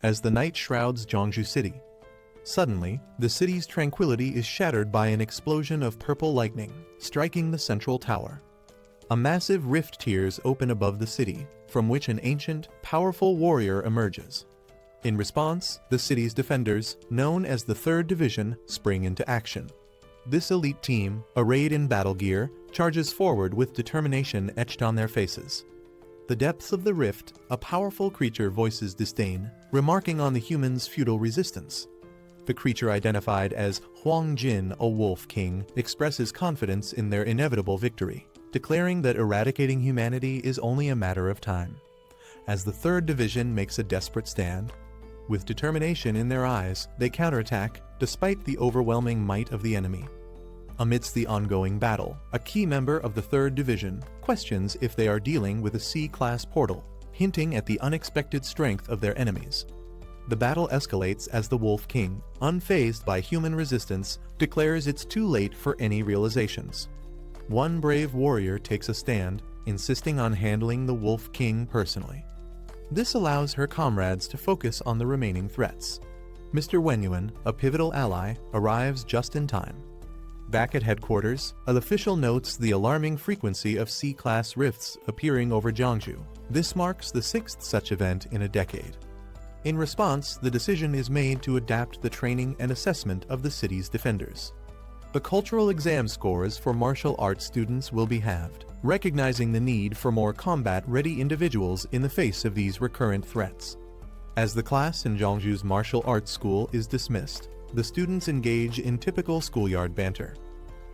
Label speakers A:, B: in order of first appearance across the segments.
A: as the night shrouds Jeongju City. Suddenly, the city's tranquility is shattered by an explosion of purple lightning, striking the central tower. A massive rift tears open above the city, from which an ancient, powerful warrior emerges. In response, the city's defenders, known as the 3rd Division, spring into action. This elite team, arrayed in battle gear, charges forward with determination etched on their faces. The depths of the rift, a powerful creature voices disdain, remarking on the humans' futile resistance. The creature identified as Huang Jin, a wolf king, expresses confidence in their inevitable victory, declaring that eradicating humanity is only a matter of time. As the 3rd Division makes a desperate stand, with determination in their eyes, they counterattack, despite the overwhelming might of the enemy. Amidst the ongoing battle, a key member of the 3rd Division questions if they are dealing with a C-class portal, hinting at the unexpected strength of their enemies. The battle escalates as the Wolf King, unfazed by human resistance, declares it's too late for any realizations. One brave warrior takes a stand, insisting on handling the Wolf King personally. This allows her comrades to focus on the remaining threats. Mr. Wenyuan, a pivotal ally, arrives just in time. Back at headquarters, an official notes the alarming frequency of C-class rifts appearing over Jeongju. This marks the 6th such event in a decade. In response, the decision is made to adapt the training and assessment of the city's defenders. The cultural exam scores for martial arts students will be halved, recognizing the need for more combat-ready individuals in the face of these recurrent threats. As the class in Jeongju's martial arts school is dismissed, the students engage in typical schoolyard banter.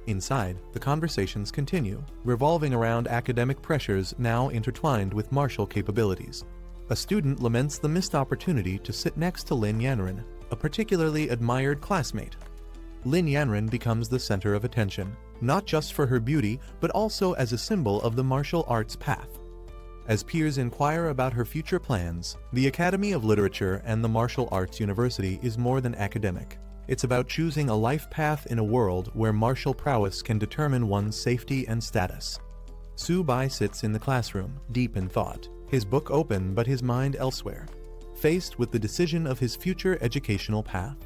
A: Inside, the conversations continue, revolving around academic pressures now intertwined with martial capabilities. A student laments the missed opportunity to sit next to Lin Yanren, a particularly admired classmate. Lin Yanren becomes the center of attention, not just for her beauty, but also as a symbol of the martial arts path. As peers inquire about her future plans, the Academy of Literature and the Martial Arts University is more than academic. It's about choosing a life path in a world where martial prowess can determine one's safety and status. Su Bai sits in the classroom, deep in thought, his book open but his mind elsewhere, faced with the decision of his future educational path.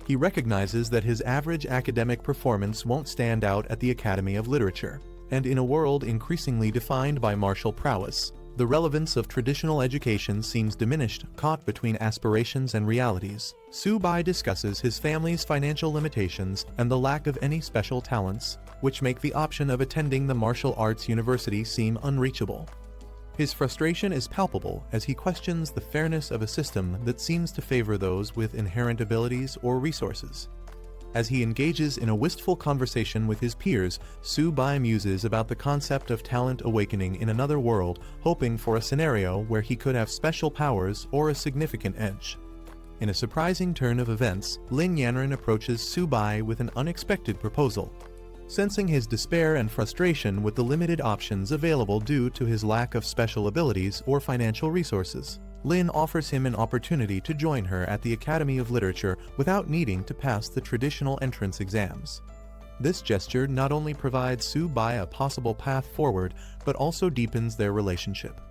A: He recognizes that his average academic performance won't stand out at the Academy of Literature, and in a world increasingly defined by martial prowess, the relevance of traditional education seems diminished, caught between aspirations and realities. Su Bai discusses his family's financial limitations and the lack of any special talents, which make the option of attending the martial arts university seem unreachable. His frustration is palpable as he questions the fairness of a system that seems to favor those with inherent abilities or resources. As he engages in a wistful conversation with his peers, Su Bai muses about the concept of talent awakening in another world, hoping for a scenario where he could have special powers or a significant edge. In a surprising turn of events, Lin Yanren approaches Su Bai with an unexpected proposal. Sensing his despair and frustration with the limited options available due to his lack of special abilities or financial resources, Lin offers him an opportunity to join her at the Academy of Literature without needing to pass the traditional entrance exams. This gesture not only provides Su Bai a possible path forward, but also deepens their relationship.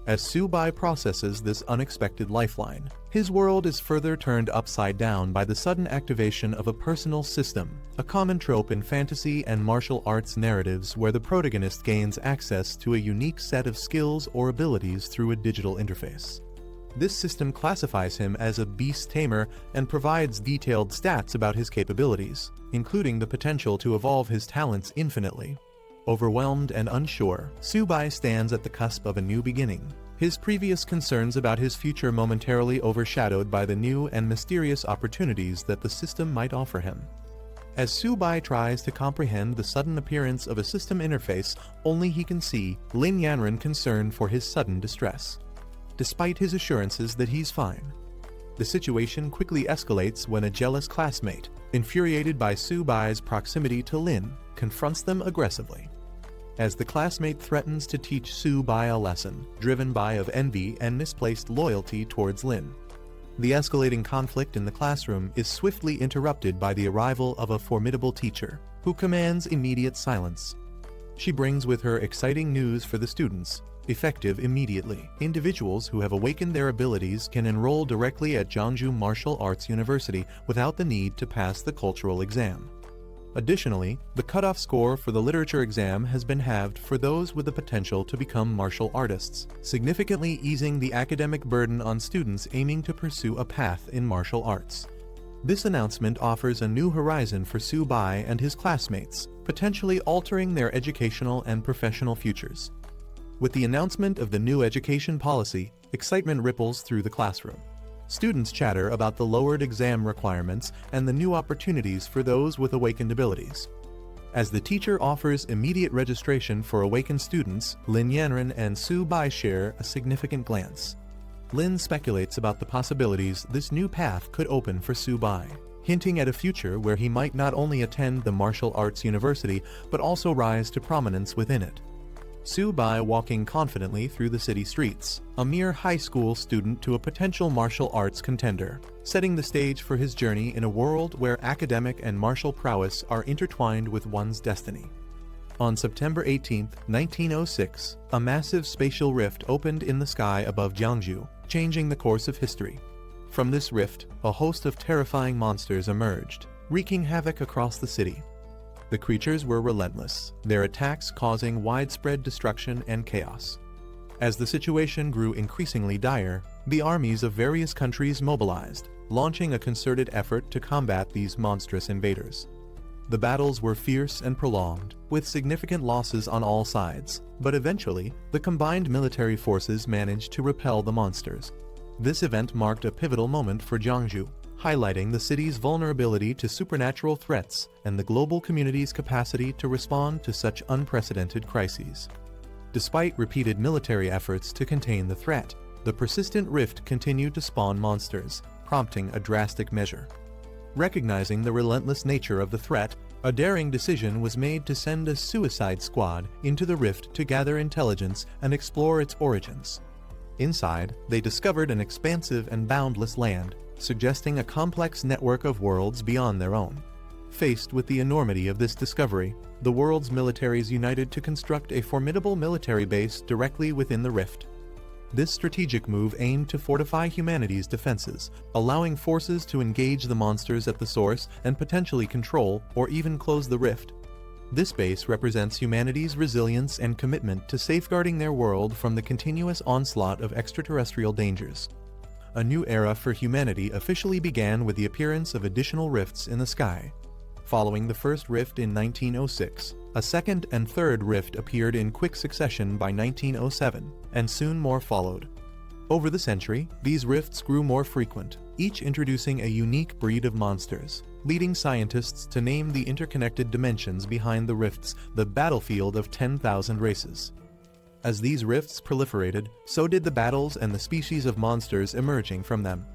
A: As Su Bai processes this unexpected lifeline, his world is further turned upside down by the sudden activation of a personal system, a common trope in fantasy and martial arts narratives where the protagonist gains access to a unique set of skills or abilities through a digital interface. This system classifies him as a beast tamer and provides detailed stats about his capabilities, including the potential to evolve his talents infinitely. Overwhelmed and unsure, Su Bai stands at the cusp of a new beginning, his previous concerns about his future momentarily overshadowed by the new and mysterious opportunities that the system might offer him. As Su Bai tries to comprehend the sudden appearance of a system interface only he can see, Lin Yanren concerned for his sudden distress. Despite his assurances that he's fine, the situation quickly escalates when a jealous classmate, infuriated by Su Bai's proximity to Lin, confronts them aggressively. As the classmate threatens to teach Su Bai a lesson, driven by of envy and misplaced loyalty towards Lin. The escalating conflict in the classroom is swiftly interrupted by the arrival of a formidable teacher, who commands immediate silence. She brings with her exciting news for the students, effective immediately. Individuals who have awakened their abilities can enroll directly at Jeongju Martial Arts University without the need to pass the cultural exam. Additionally, the cutoff score for the literature exam has been halved for those with the potential to become martial artists, significantly easing the academic burden on students aiming to pursue a path in martial arts. This announcement offers a new horizon for Su Bai and his classmates, potentially altering their educational and professional futures. With the announcement of the new education policy, excitement ripples through the classroom. Students chatter about the lowered exam requirements and the new opportunities for those with awakened abilities. As the teacher offers immediate registration for awakened students, Lin Yanren and Su Bai share a significant glance. Lin speculates about the possibilities this new path could open for Su Bai, hinting at a future where he might not only attend the martial arts university but also rise to prominence within it. Su Bai walking confidently through the city streets, a mere high school student to a potential martial arts contender, setting the stage for his journey in a world where academic and martial prowess are intertwined with one's destiny. On September 18, 1906, a massive spatial rift opened in the sky above Jeongju, changing the course of history. From this rift, a host of terrifying monsters emerged, wreaking havoc across the city. The creatures were relentless, their attacks causing widespread destruction and chaos. As the situation grew increasingly dire, the armies of various countries mobilized, launching a concerted effort to combat these monstrous invaders. The battles were fierce and prolonged, with significant losses on all sides, but eventually, the combined military forces managed to repel the monsters. This event marked a pivotal moment for Jeongju, highlighting the city's vulnerability to supernatural threats and the global community's capacity to respond to such unprecedented crises. Despite repeated military efforts to contain the threat, the persistent rift continued to spawn monsters, prompting a drastic measure. Recognizing the relentless nature of the threat, a daring decision was made to send a suicide squad into the rift to gather intelligence and explore its origins. Inside, they discovered an expansive and boundless land, suggesting a complex network of worlds beyond their own. Faced with the enormity of this discovery, the world's militaries united to construct a formidable military base directly within the rift. This strategic move aimed to fortify humanity's defenses, allowing forces to engage the monsters at the source and potentially control or even close the rift. This base represents humanity's resilience and commitment to safeguarding their world from the continuous onslaught of extraterrestrial dangers. A new era for humanity officially began with the appearance of additional rifts in the sky. Following the first rift in 1906, a second and third rift appeared in quick succession by 1907, and soon more followed. Over the century, these rifts grew more frequent, each introducing a unique breed of monsters, leading scientists to name the interconnected dimensions behind the rifts the battlefield of 10,000 races. As these rifts proliferated, so did the battles and the species of monsters emerging from them.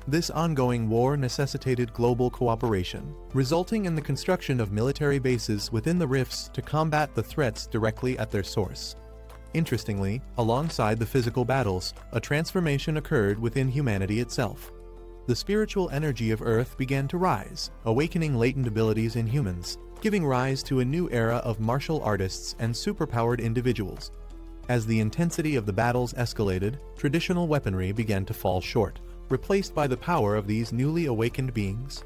A: This ongoing war necessitated global cooperation, resulting in the construction of military bases within the rifts to combat the threats directly at their source. Interestingly, alongside the physical battles, a transformation occurred within humanity itself. The spiritual energy of Earth began to rise, awakening latent abilities in humans, giving rise to a new era of martial artists and superpowered individuals. As the intensity of the battles escalated, traditional weaponry began to fall short, replaced by the power of these newly awakened beings.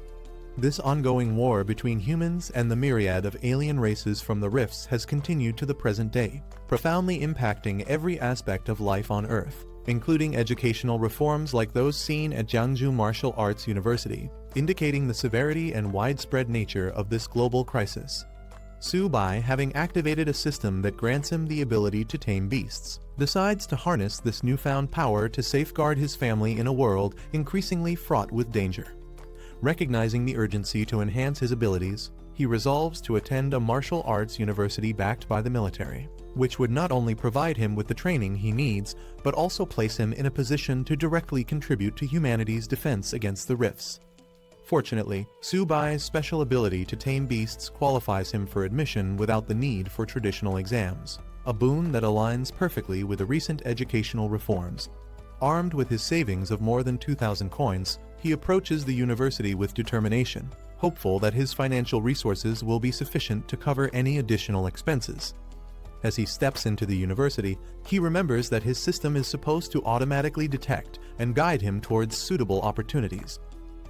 A: This ongoing war between humans and the myriad of alien races from the rifts has continued to the present day, profoundly impacting every aspect of life on Earth, including educational reforms like those seen at Jeongju Martial Arts University, indicating the severity and widespread nature of this global crisis. Su Bai, having activated a system that grants him the ability to tame beasts, decides to harness this newfound power to safeguard his family in a world increasingly fraught with danger. Recognizing the urgency to enhance his abilities, he resolves to attend a martial arts university backed by the military, which would not only provide him with the training he needs, but also place him in a position to directly contribute to humanity's defense against the rifts. Fortunately, Su Bai's special ability to tame beasts qualifies him for admission without the need for traditional exams, a boon that aligns perfectly with the recent educational reforms. Armed with his savings of more than 2,000 coins, he approaches the university with determination, hopeful that his financial resources will be sufficient to cover any additional expenses. As he steps into the university, he remembers that his system is supposed to automatically detect and guide him towards suitable opportunities.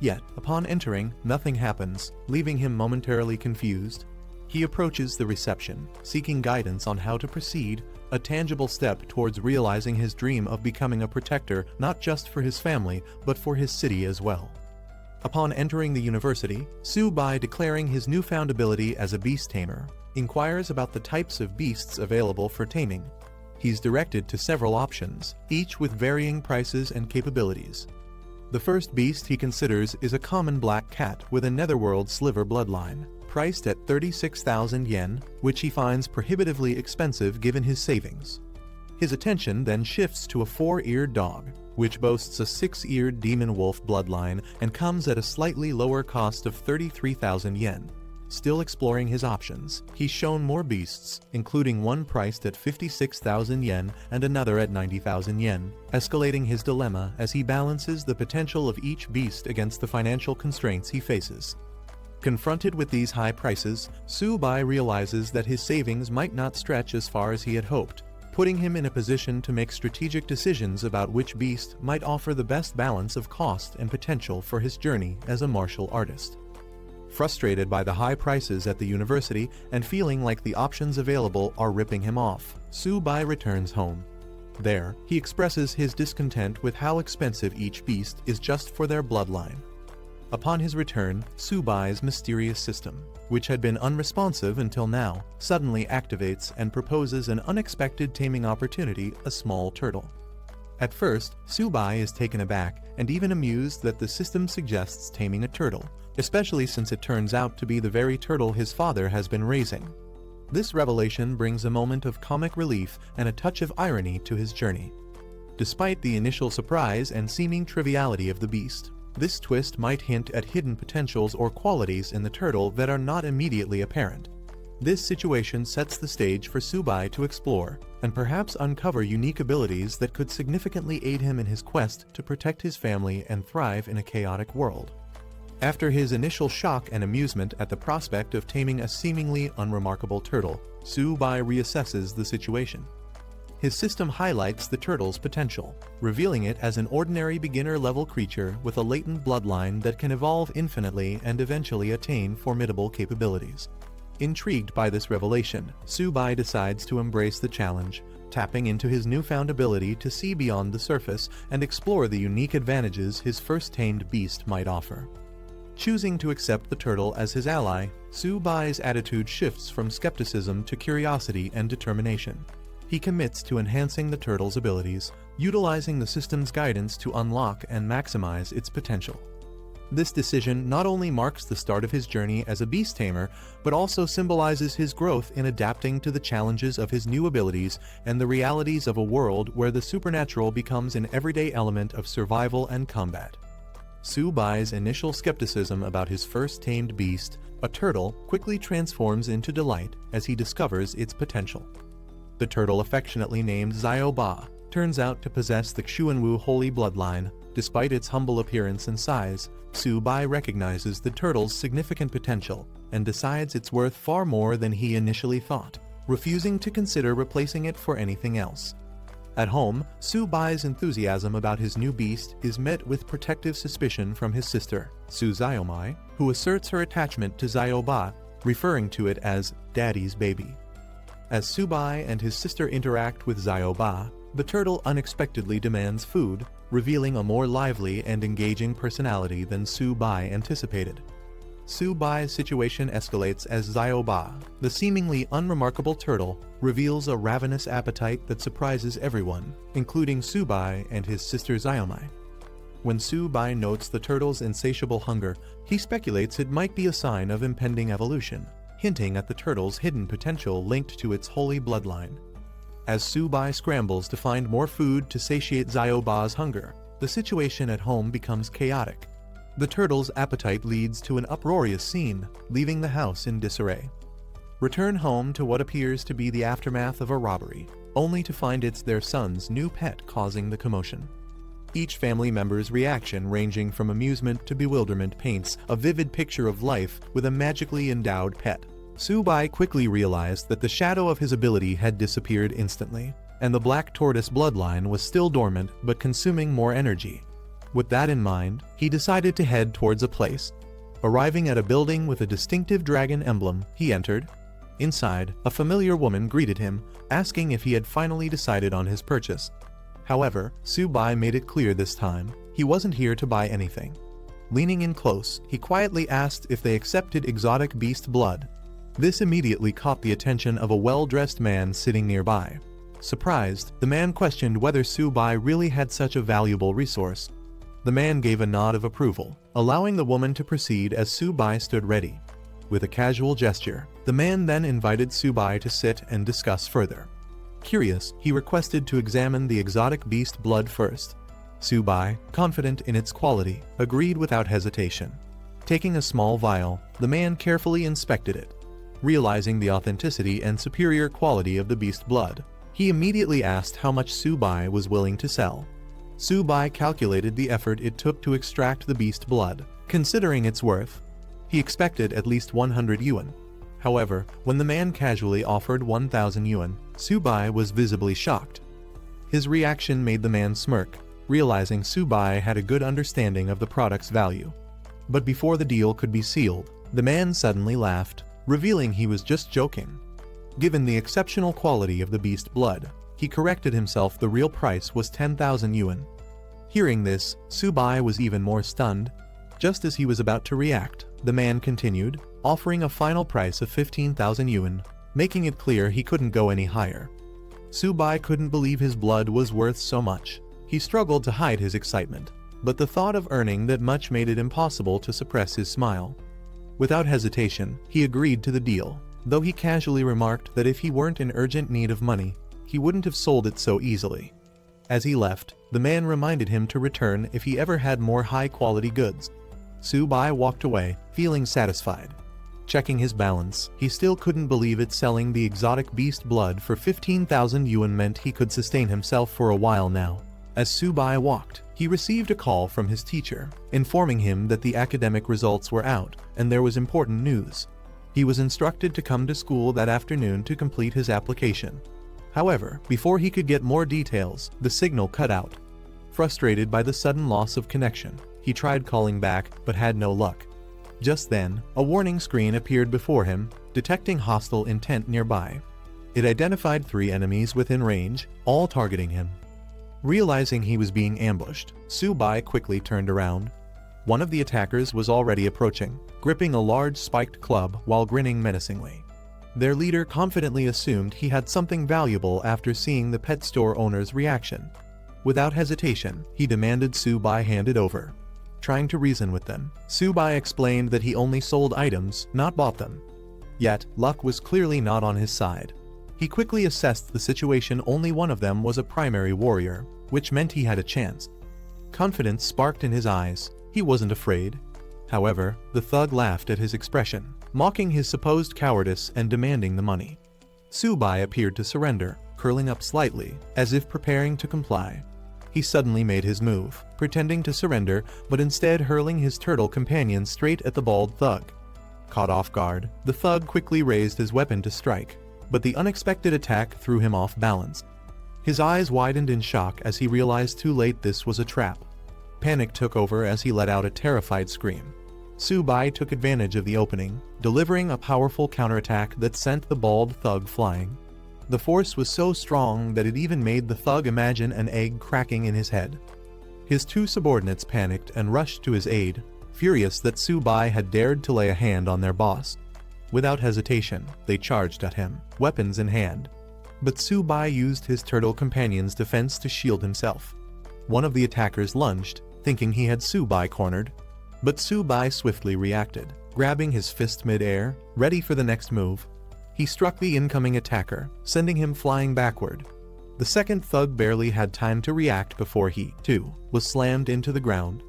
A: Yet, upon entering, nothing happens, leaving him momentarily confused. He approaches the reception, seeking guidance on how to proceed, a tangible step towards realizing his dream of becoming a protector not just for his family, but for his city as well. Upon entering the university, Su-bai, declaring his newfound ability as a beast tamer, inquires about the types of beasts available for taming. He's directed to several options, each with varying prices and capabilities. The first beast he considers is a common black cat with a netherworld sliver bloodline, priced at 36,000 yen, which he finds prohibitively expensive given his savings. His attention then shifts to a 4-eared dog, which boasts a 6-eared demon wolf bloodline and comes at a slightly lower cost of 33,000 yen. Still exploring his options, he's shown more beasts, including one priced at 56,000 yen and another at 90,000 yen, escalating his dilemma as he balances the potential of each beast against the financial constraints he faces. Confronted with these high prices, Su-bai realizes that his savings might not stretch as far as he had hoped, putting him in a position to make strategic decisions about which beast might offer the best balance of cost and potential for his journey as a martial artist. Frustrated by the high prices at the university and feeling like the options available are ripping him off, Su-bai returns home. There, he expresses his discontent with how expensive each beast is just for their bloodline. Upon his return, Su-bai's mysterious system, which had been unresponsive until now, suddenly activates and proposes an unexpected taming opportunity: a small turtle. At first, Su-bai is taken aback and even amused that the system suggests taming a turtle, especially since it turns out to be the very turtle his father has been raising. This revelation brings a moment of comic relief and a touch of irony to his journey. Despite the initial surprise and seeming triviality of the beast, this twist might hint at hidden potentials or qualities in the turtle that are not immediately apparent. This situation sets the stage for Su-bai to explore and perhaps uncover unique abilities that could significantly aid him in his quest to protect his family and thrive in a chaotic world. After his initial shock and amusement at the prospect of taming a seemingly unremarkable turtle, Su-bai reassesses the situation. His system highlights the turtle's potential, revealing it as an ordinary beginner-level creature with a latent bloodline that can evolve infinitely and eventually attain formidable capabilities. Intrigued by this revelation, Su-bai decides to embrace the challenge, tapping into his newfound ability to see beyond the surface and explore the unique advantages his first tamed beast might offer. Choosing to accept the turtle as his ally, Su-bai's attitude shifts from skepticism to curiosity and determination. He commits to enhancing the turtle's abilities, utilizing the system's guidance to unlock and maximize its potential. This decision not only marks the start of his journey as a beast tamer, but also symbolizes his growth in adapting to the challenges of his new abilities and the realities of a world where the supernatural becomes an everyday element of survival and combat. Su-bai's initial skepticism about his first tamed beast, a turtle, quickly transforms into delight as he discovers its potential. The turtle, affectionately named Zio-ba, turns out to possess the Xuanwu holy bloodline. Despite its humble appearance and size, Su-bai recognizes the turtle's significant potential and decides it's worth far more than he initially thought, refusing to consider replacing it for anything else. At home, Su-bai's enthusiasm about his new beast is met with protective suspicion from his sister, Su-zayomai, who asserts her attachment to Zio-ba, referring to it as Daddy's baby. As Su-bai and his sister interact with Zio-ba, the turtle unexpectedly demands food, revealing a more lively and engaging personality than Su-bai anticipated. Su-bai's situation escalates as Zio-ba, the seemingly unremarkable turtle, reveals a ravenous appetite that surprises everyone, including Su-bai and his sister Zayomai. When Su-bai notes the turtle's insatiable hunger, he speculates it might be a sign of impending evolution, hinting at the turtle's hidden potential linked to its holy bloodline. As Su-bai scrambles to find more food to satiate Zio-ba's hunger, the situation at home becomes chaotic. The turtle's appetite leads to an uproarious scene, leaving the house in disarray. Return home to what appears to be the aftermath of a robbery, only to find it's their son's new pet causing the commotion. Each family member's reaction, ranging from amusement to bewilderment, paints a vivid picture of life with a magically endowed pet. Su-bai quickly realized that the shadow of his ability had disappeared instantly, and the black tortoise bloodline was still dormant but consuming more energy. With that in mind, he decided to head towards a place. Arriving at a building with a distinctive dragon emblem, he entered. Inside, a familiar woman greeted him, asking if he had finally decided on his purchase. However, Su-bai made it clear this time, he wasn't here to buy anything. Leaning in close, he quietly asked if they accepted exotic beast blood. This immediately caught the attention of a well-dressed man sitting nearby. Surprised, the man questioned whether Su-bai really had such a valuable resource. The man gave a nod of approval, allowing the woman to proceed as Su-bai stood ready. With a casual gesture, the man then invited Su-bai to sit and discuss further. Curious, he requested to examine the exotic beast blood first. Su-bai, confident in its quality, agreed without hesitation. Taking a small vial, the man carefully inspected it. Realizing the authenticity and superior quality of the beast blood, he immediately asked how much Su-bai was willing to sell. Su-bai calculated the effort it took to extract the beast blood. Considering its worth, he expected at least 100 yuan. However, when the man casually offered 1,000 yuan, Su-bai was visibly shocked. His reaction made the man smirk, realizing Su-bai had a good understanding of the product's value. But before the deal could be sealed, the man suddenly laughed, revealing he was just joking. Given the exceptional quality of the beast blood, he corrected himself. The real price was 10,000 yuan. Hearing this, Su-bai was even more stunned. Just as he was about to react, the man continued, offering a final price of 15,000 yuan, making it clear he couldn't go any higher. Su-bai couldn't believe his blood was worth so much. He struggled to hide his excitement, but the thought of earning that much made it impossible to suppress his smile. Without hesitation, he agreed to the deal, though he casually remarked that if he weren't in urgent need of money, he wouldn't have sold it so easily. As he left, the man reminded him to return if he ever had more high-quality goods. Su-bai walked away, feeling satisfied. Checking his balance, he still couldn't believe it. Selling the exotic beast blood for 15,000 yuan meant he could sustain himself for a while now. As Su-bai walked, he received a call from his teacher, informing him that the academic results were out, and there was important news. He was instructed to come to school that afternoon to complete his application. However, before he could get more details, the signal cut out. Frustrated by the sudden loss of connection, he tried calling back, but had no luck. Just then, a warning screen appeared before him, detecting hostile intent nearby. It identified 3 enemies within range, all targeting him. Realizing he was being ambushed, Su-bai quickly turned around. One of the attackers was already approaching, gripping a large spiked club while grinning menacingly. Their leader confidently assumed he had something valuable after seeing the pet store owner's reaction. Without hesitation, he demanded Su-bai hand it over. Trying to reason with them, Su-bai explained that he only sold items, not bought them. Yet, luck was clearly not on his side. He quickly assessed the situation. Only one of them was a primary warrior, which meant he had a chance. Confidence sparked in his eyes. He wasn't afraid. However, the thug laughed at his expression, mocking his supposed cowardice and demanding the money. Su-bai appeared to surrender, curling up slightly, as if preparing to comply. He suddenly made his move, pretending to surrender, but instead hurling his turtle companion straight at the bald thug. Caught off guard, the thug quickly raised his weapon to strike, but the unexpected attack threw him off balance. His eyes widened in shock as he realized too late this was a trap. Panic took over as he let out a terrified scream. Su-bai took advantage of the opening, delivering a powerful counterattack that sent the bald thug flying. The force was so strong that it even made the thug imagine an egg cracking in his head. His 2 subordinates panicked and rushed to his aid, furious that Su-bai had dared to lay a hand on their boss. Without hesitation, they charged at him, weapons in hand. But Su-bai used his turtle companion's defense to shield himself. One of the attackers lunged, thinking he had Su-bai cornered. But Su-bai swiftly reacted, grabbing his fist mid-air, ready for the next move. He struck the incoming attacker, sending him flying backward. The second thug barely had time to react before he, too, was slammed into the ground.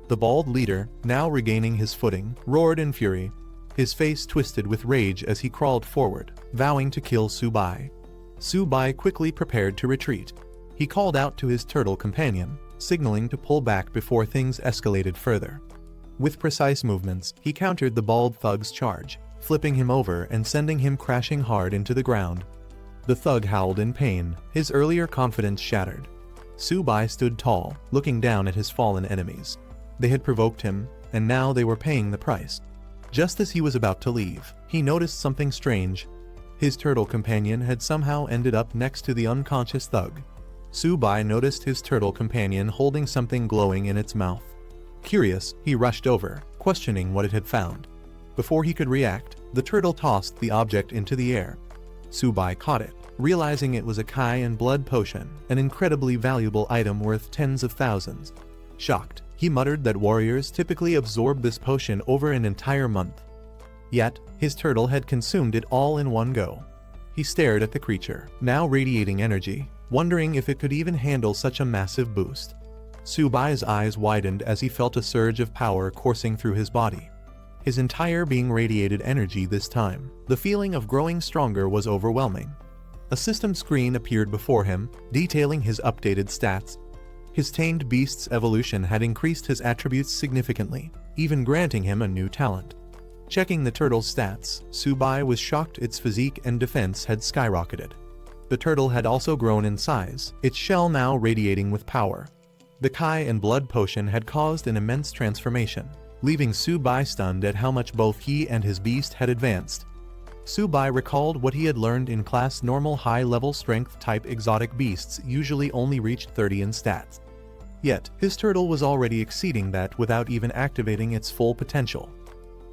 A: The bald leader, now regaining his footing, roared in fury. His face twisted with rage as he crawled forward, vowing to kill Su-bai. Su-bai quickly prepared to retreat. He called out to his turtle companion, signaling to pull back before things escalated further. With precise movements, he countered the bald thug's charge, flipping him over and sending him crashing hard into the ground. The thug howled in pain, his earlier confidence shattered. Subai stood tall, looking down at his fallen enemies. They had provoked him, and now they were paying the price. Just as he was about to leave, he noticed something strange. His turtle companion had somehow ended up next to the unconscious thug. Subai noticed his turtle companion holding something glowing in its mouth. Curious, he rushed over, questioning what it had found. Before he could react, the turtle tossed the object into the air. Subai caught it, realizing it was a Kai and blood potion, an incredibly valuable item worth tens of thousands. Shocked, he muttered that warriors typically absorb this potion over an entire month. Yet, his turtle had consumed it all in one go. He stared at the creature, now radiating energy, wondering if it could even handle such a massive boost. Subai's eyes widened as he felt a surge of power coursing through his body. His entire being radiated energy this time. The feeling of growing stronger was overwhelming. A system screen appeared before him, detailing his updated stats. His tamed beast's evolution had increased his attributes significantly, even granting him a new talent. Checking the turtle's stats, Subai was shocked its physique and defense had skyrocketed. The turtle had also grown in size, its shell now radiating with power. The Kai and blood potion had caused an immense transformation, leaving Subai stunned at how much both he and his beast had advanced. Subai recalled what he had learned in class. Normal high-level strength type exotic beasts usually only reached 30 in stats. Yet, his turtle was already exceeding that without even activating its full potential.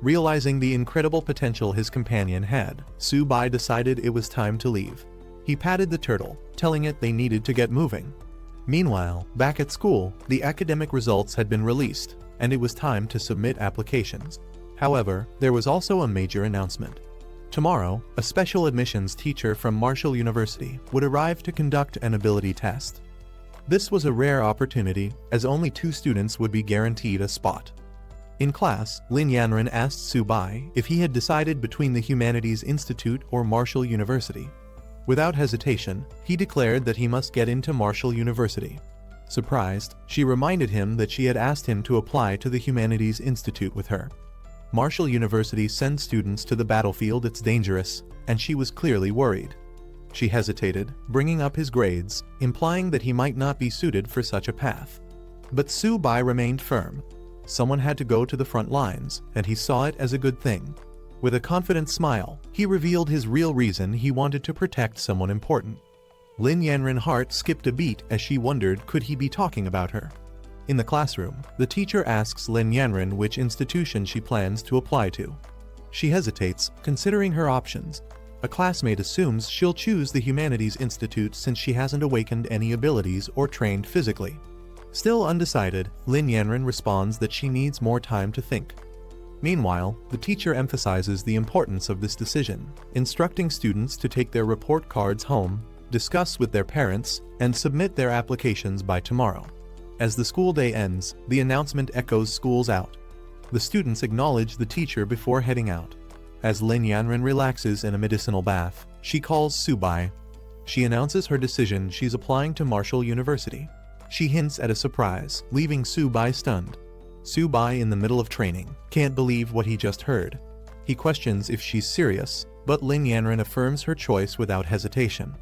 A: Realizing the incredible potential his companion had, Subai decided it was time to leave. He patted the turtle, telling it they needed to get moving. Meanwhile, back at school, the academic results had been released, and it was time to submit applications. However, there was also a major announcement. Tomorrow, a special admissions teacher from Marshall University would arrive to conduct an ability test. This was a rare opportunity, as only 2 students would be guaranteed a spot. In class, Lin Yanren asked Subai if he had decided between the Humanities Institute or Marshall University. Without hesitation, he declared that he must get into Marshall University. Surprised, she reminded him that she had asked him to apply to the Humanities Institute with her. Marshall University sends students to the battlefield. It's dangerous, and she was clearly worried. She hesitated, bringing up his grades, implying that he might not be suited for such a path. But Subai remained firm. Someone had to go to the front lines, and he saw it as a good thing. With a confident smile, he revealed his real reason: he wanted to protect someone important. Lin Yanren's heart skipped a beat as she wondered, could he be talking about her? In the classroom, the teacher asks Lin Yanren which institution she plans to apply to. She hesitates, considering her options. A classmate assumes she'll choose the Humanities Institute since she hasn't awakened any abilities or trained physically. Still undecided, Lin Yanren responds that she needs more time to think. Meanwhile, the teacher emphasizes the importance of this decision, instructing students to take their report cards home, discuss with their parents, and submit their applications by tomorrow. As the school day ends, the announcement echoes schools out. The students acknowledge the teacher before heading out. As Lin Yanren relaxes in a medicinal bath, she calls Subai. She announces her decision: she's applying to Marshall University. She hints at a surprise, leaving Subai stunned. Subai, in the middle of training, can't believe what he just heard. He questions if she's serious, but Lin Yanren affirms her choice without hesitation.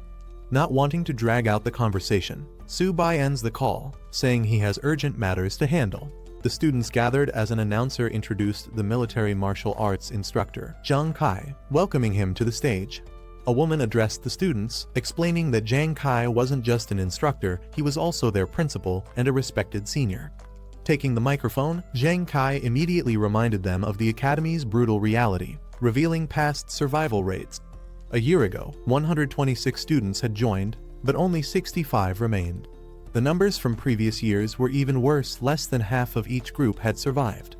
A: Not wanting to drag out the conversation, Subai ends the call, saying he has urgent matters to handle. The students gathered as an announcer introduced the military martial arts instructor, Zhang Kai, welcoming him to the stage. A woman addressed the students, explaining that Zhang Kai wasn't just an instructor, he was also their principal and a respected senior. Taking the microphone, Zhang Kai immediately reminded them of the academy's brutal reality, revealing past survival rates. A year ago, 126 students had joined, but only 65 remained. The numbers from previous years were even worse: less than half of each group had survived.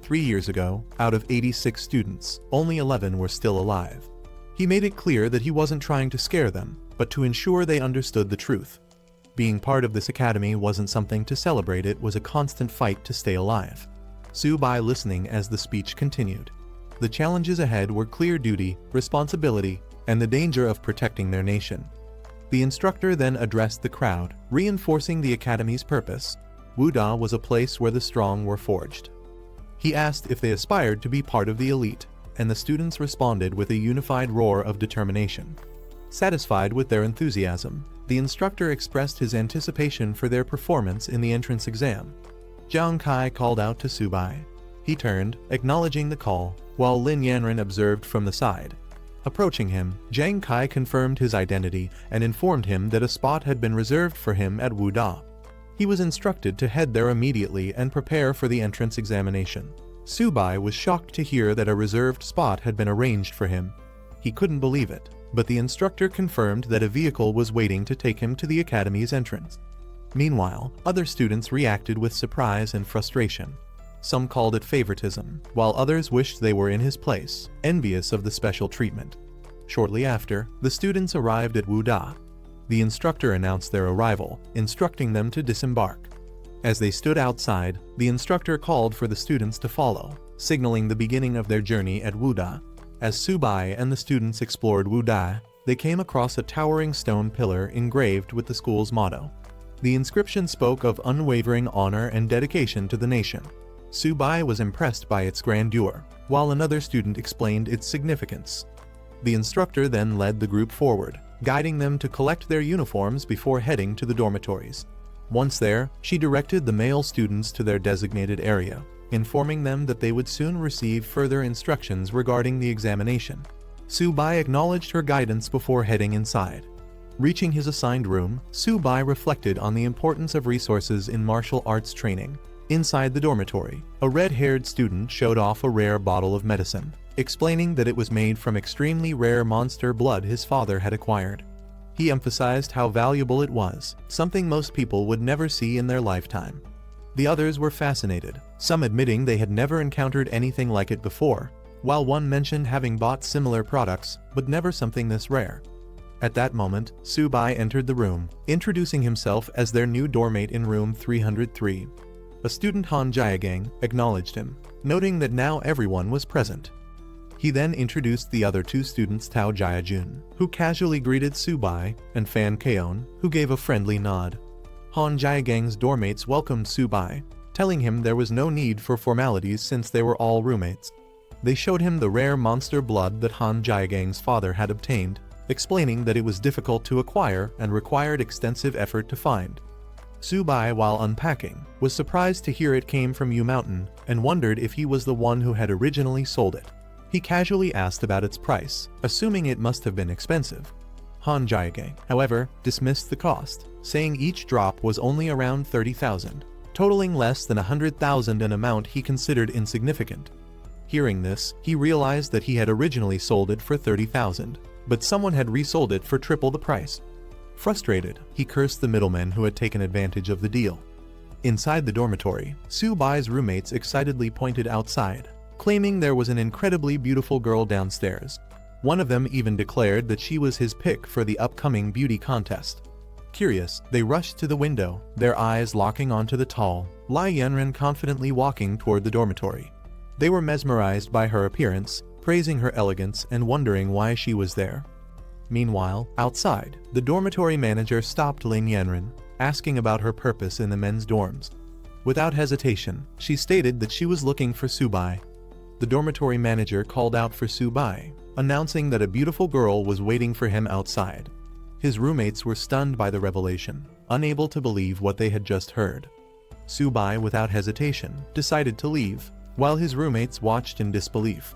A: 3 years ago, out of 86 students, only 11 were still alive. He made it clear that he wasn't trying to scare them, but to ensure they understood the truth. Being part of this academy wasn't something to celebrate, it was a constant fight to stay alive. Subai listening as the speech continued. The challenges ahead were clear: duty, responsibility, and the danger of protecting their nation. The instructor then addressed the crowd, reinforcing the academy's purpose. Wuda was a place where the strong were forged. He asked if they aspired to be part of the elite, and the students responded with a unified roar of determination. Satisfied with their enthusiasm, the instructor expressed his anticipation for their performance in the entrance exam. Jiang Kai called out to Subai. He turned, acknowledging the call, while Lin Yanren observed from the side. Approaching him, Jiang Kai confirmed his identity and informed him that a spot had been reserved for him at Wuda. He was instructed to head there immediately and prepare for the entrance examination. Subai was shocked to hear that a reserved spot had been arranged for him. He couldn't believe it, but the instructor confirmed that a vehicle was waiting to take him to the academy's entrance. Meanwhile, other students reacted with surprise and frustration. Some called it favoritism, while others wished they were in his place, envious of the special treatment. Shortly after, the students arrived at Wuda. The instructor announced their arrival, instructing them to disembark. As they stood outside, the instructor called for the students to follow, signaling the beginning of their journey at Wuda. As Subai and the students explored Wuda, they came across a towering stone pillar engraved with the school's motto. The inscription spoke of unwavering honor and dedication to the nation. Subai was impressed by its grandeur, while another student explained its significance. The instructor then led the group forward, guiding them to collect their uniforms before heading to the dormitories. Once there, she directed the male students to their designated area, informing them that they would soon receive further instructions regarding the examination. Subai acknowledged her guidance before heading inside. Reaching his assigned room, Subai reflected on the importance of resources in martial arts training. Inside the dormitory, a red-haired student showed off a rare bottle of medicine, explaining that it was made from extremely rare monster blood his father had acquired. He emphasized how valuable it was, something most people would never see in their lifetime. The others were fascinated, some admitting they had never encountered anything like it before, while one mentioned having bought similar products, but never something this rare. At that moment, Subai entered the room, introducing himself as their new doormate in room 303. A student Han Jiagang acknowledged him, noting that now everyone was present. He then introduced the other two students Tao Jiajun, who casually greeted Subai, and Fan Keon, who gave a friendly nod. Han Jiagang's doormates welcomed Subai, telling him there was no need for formalities since they were all roommates. They showed him the rare monster blood that Han Jiagang's father had obtained, explaining that it was difficult to acquire and required extensive effort to find. Subai, while unpacking, was surprised to hear it came from Yu Mountain and wondered if he was the one who had originally sold it. He casually asked about its price, assuming it must have been expensive. Han Jiagang, however, dismissed the cost, saying each drop was only around 30,000, totaling less than 100,000, an amount he considered insignificant. Hearing this, he realized that he had originally sold it for 30,000, but someone had resold it for triple the price. Frustrated, he cursed the middlemen who had taken advantage of the deal. Inside the dormitory, Subai's roommates excitedly pointed outside, claiming there was an incredibly beautiful girl downstairs. One of them even declared that she was his pick for the upcoming beauty contest. Curious, they rushed to the window, their eyes locking onto the tall, Lai Yanren confidently walking toward the dormitory. They were mesmerized by her appearance, praising her elegance and wondering why she was there. Meanwhile, outside, the dormitory manager stopped Lin Yanren, asking about her purpose in the men's dorms. Without hesitation, she stated that she was looking for Subai. The dormitory manager called out for Subai, announcing that a beautiful girl was waiting for him outside. His roommates were stunned by the revelation, unable to believe what they had just heard. Subai, without hesitation, decided to leave, while his roommates watched in disbelief.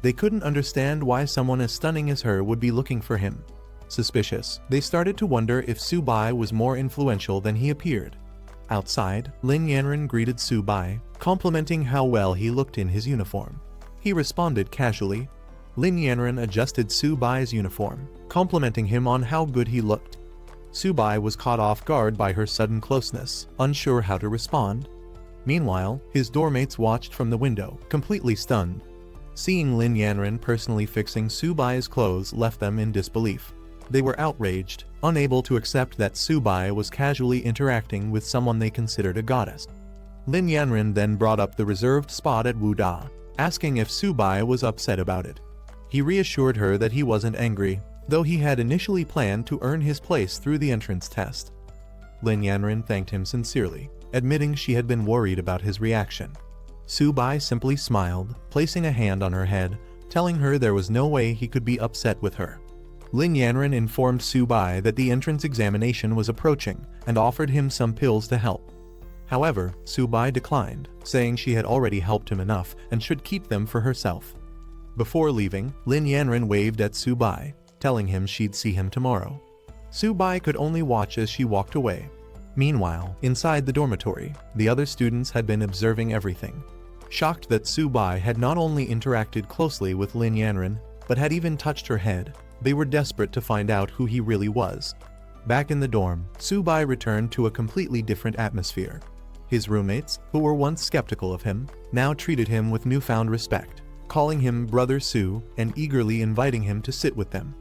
A: They couldn't understand why someone as stunning as her would be looking for him. Suspicious, they started to wonder if Subai was more influential than he appeared. Outside, Lin Yanren greeted Subai, complimenting how well he looked in his uniform. He responded casually. Lin Yanren adjusted Subai's uniform, complimenting him on how good he looked. Subai was caught off guard by her sudden closeness, unsure how to respond. Meanwhile, his doormates watched from the window, completely stunned. Seeing Lin Yanren personally fixing Subai's clothes left them in disbelief. They were outraged, unable to accept that Subai was casually interacting with someone they considered a goddess. Lin Yanren then brought up the reserved spot at Wuda, asking if Subai was upset about it. He reassured her that he wasn't angry, though he had initially planned to earn his place through the entrance test. Lin Yanren thanked him sincerely, admitting she had been worried about his reaction. Subai simply smiled, placing a hand on her head, telling her there was no way he could be upset with her. Lin Yanran informed Su-bai that the entrance examination was approaching and offered him some pills to help. However, Su-bai declined, saying she had already helped him enough and should keep them for herself. Before leaving, Lin Yanran waved at Su-bai, telling him she'd see him tomorrow. Su-bai could only watch as she walked away. Meanwhile, inside the dormitory, the other students had been observing everything. Shocked that Su-bai had not only interacted closely with Lin Yanran, but had even touched her head, they were desperate to find out who he really was. Back in the dorm, Su-bai returned to a completely different atmosphere. His roommates, who were once skeptical of him, now treated him with newfound respect, calling him Brother Su and eagerly inviting him to sit with them.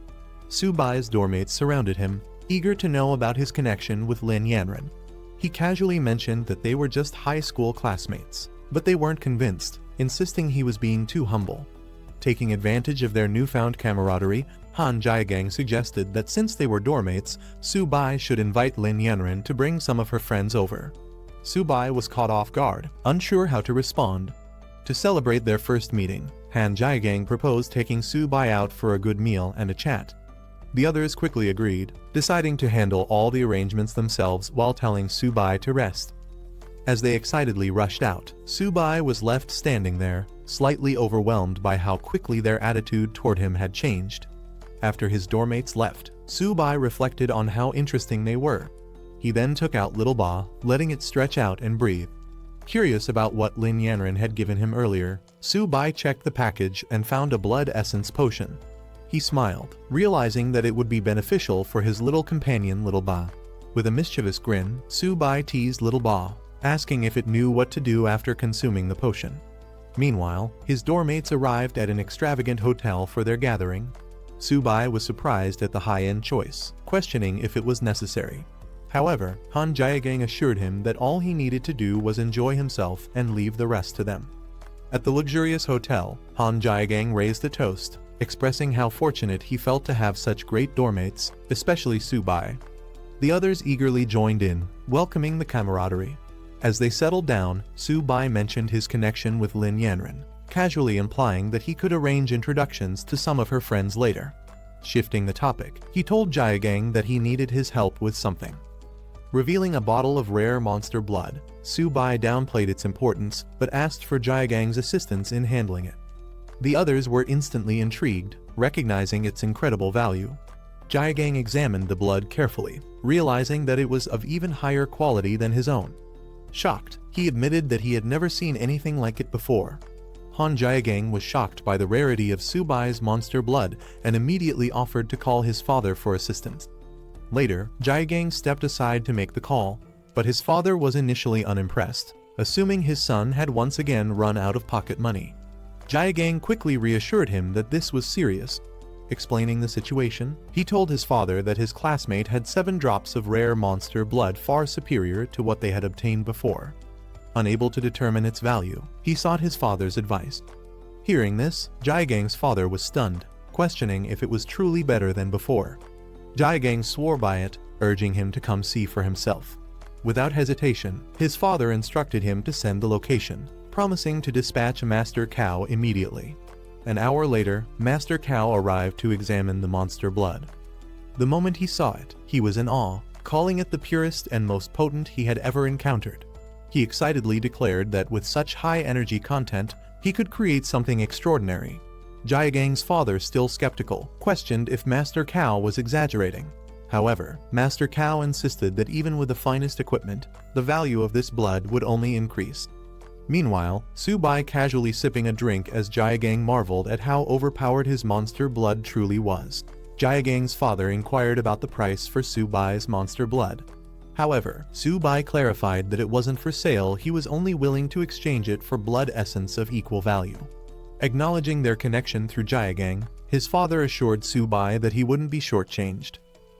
A: Su-bai's dormmates surrounded him, eager to know about his connection with Lin Yanran. He casually mentioned that they were just high school classmates, but they weren't convinced, insisting he was being too humble. Taking advantage of their newfound camaraderie, Han Jiagang suggested that since they were dormmates, Su-bai should invite Lin Yanran to bring some of her friends over. Su-bai was caught off guard, unsure how to respond. To celebrate their first meeting, Han Jiagang proposed taking Su-bai out for a good meal and a chat. The others quickly agreed, deciding to handle all the arrangements themselves while telling Su-bai to rest. As they excitedly rushed out, Su-bai was left standing there, slightly overwhelmed by how quickly their attitude toward him had changed. After his dormmates left, Su-bai reflected on how interesting they were. He then took out Little Ba, letting it stretch out and breathe. Curious about what Lin Yanran had given him earlier, Su-bai checked the package and found a blood essence potion. He smiled, realizing that it would be beneficial for his little companion Little Ba. With a mischievous grin, Su-bai teased Little Ba, asking if it knew what to do after consuming the potion. Meanwhile, his dormmates arrived at an extravagant hotel for their gathering. Su-bai was surprised at the high-end choice, questioning if it was necessary. However, Han Jiagang assured him that all he needed to do was enjoy himself and leave the rest to them. At the luxurious hotel, Han Jiagang raised a toast, expressing how fortunate he felt to have such great dormmates, especially Su-bai. The others eagerly joined in, welcoming the camaraderie. As they settled down, Su-bai mentioned his connection with Lin Yanran, casually implying that he could arrange introductions to some of her friends later. Shifting the topic, he told Jiagang that he needed his help with something. Revealing a bottle of rare monster blood, Su-bai downplayed its importance but asked for Jiagang's assistance in handling it. The others were instantly intrigued, recognizing its incredible value. Jiagang examined the blood carefully, realizing that it was of even higher quality than his own. Shocked, he admitted that he had never seen anything like it before. Han Jiagang was shocked by the rarity of Su-bai's monster blood and immediately offered to call his father for assistance. Later, Jiagang stepped aside to make the call, but his father was initially unimpressed, assuming his son had once again run out of pocket money. Jiagang quickly reassured him that this was serious. Explaining the situation, he told his father that his classmate had 7 drops of rare monster blood far superior to what they had obtained before. Unable to determine its value, he sought his father's advice. Hearing this, Jiagang's father was stunned, questioning if it was truly better than before. Jiagang swore by it, urging him to come see for himself. Without hesitation, his father instructed him to send the location, promising to dispatch Master Cow immediately. An hour later, Master Cow arrived to examine the monster blood. The moment he saw it, he was in awe, calling it the purest and most potent he had ever encountered. He excitedly declared that with such high energy content, he could create something extraordinary. Jiagang's father, still skeptical, questioned if Master Cow was exaggerating. However, Master Cow insisted that even with the finest equipment, the value of this blood would only increase. Meanwhile, Su-bai casually sipping a drink as Jiagang marveled at how overpowered his monster blood truly was. Jiagang's father inquired about the price for Su-bai's monster blood. However, Su-bai clarified that it wasn't for sale, he was only willing to exchange it for blood essence of equal value. Acknowledging their connection through Jiagang, his father assured Su-bai that he wouldn't be shortchanged.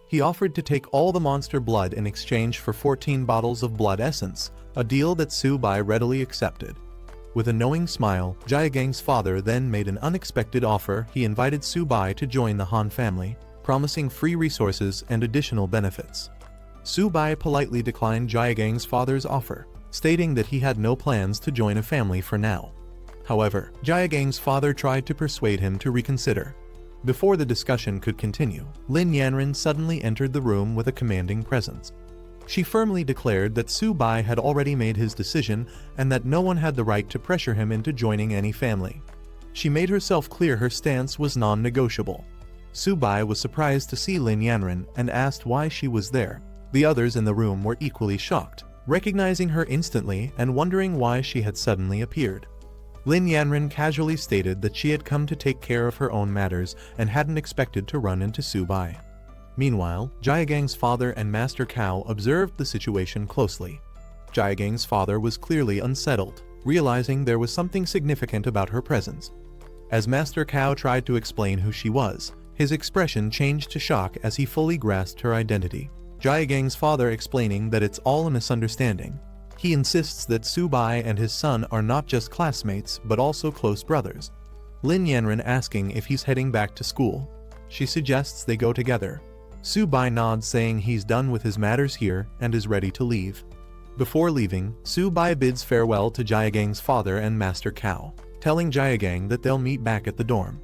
A: He offered to take all the monster blood in exchange for 14 bottles of blood essence, a deal that Su-bai readily accepted. With a knowing smile, Jiagang's father then made an unexpected offer. He invited Su-bai to join the Han family, promising free resources and additional benefits. Su-bai politely declined Jiagang's father's offer, stating that he had no plans to join a family for now. However, Jaegang's father tried to persuade him to reconsider. Before the discussion could continue, Lin Yanren suddenly entered the room with a commanding presence. She firmly declared that Su-bai had already made his decision and that no one had the right to pressure him into joining any family. She made herself clear her stance was non-negotiable. Su-bai was surprised to see Lin Yanren and asked why she was there. The others in the room were equally shocked, recognizing her instantly and wondering why she had suddenly appeared. Lin Yanren casually stated that she had come to take care of her own matters and hadn't expected to run into Su-bai. Meanwhile, Jaegang's father and Master Cao observed the situation closely. Jaegang's father was clearly unsettled, realizing there was something significant about her presence. As Master Cao tried to explain who she was, his expression changed to shock as he fully grasped her identity. Jaegang's father explaining that it's all a misunderstanding. He insists that Su-bai and his son are not just classmates but also close brothers. Lin Yanren asking if he's heading back to school. She suggests they go together. Su-bai nods saying he's done with his matters here and is ready to leave. Before leaving, Su-bai bids farewell to Jaegang's father and Master Cao, telling Jaegang that they'll meet back at the dorm.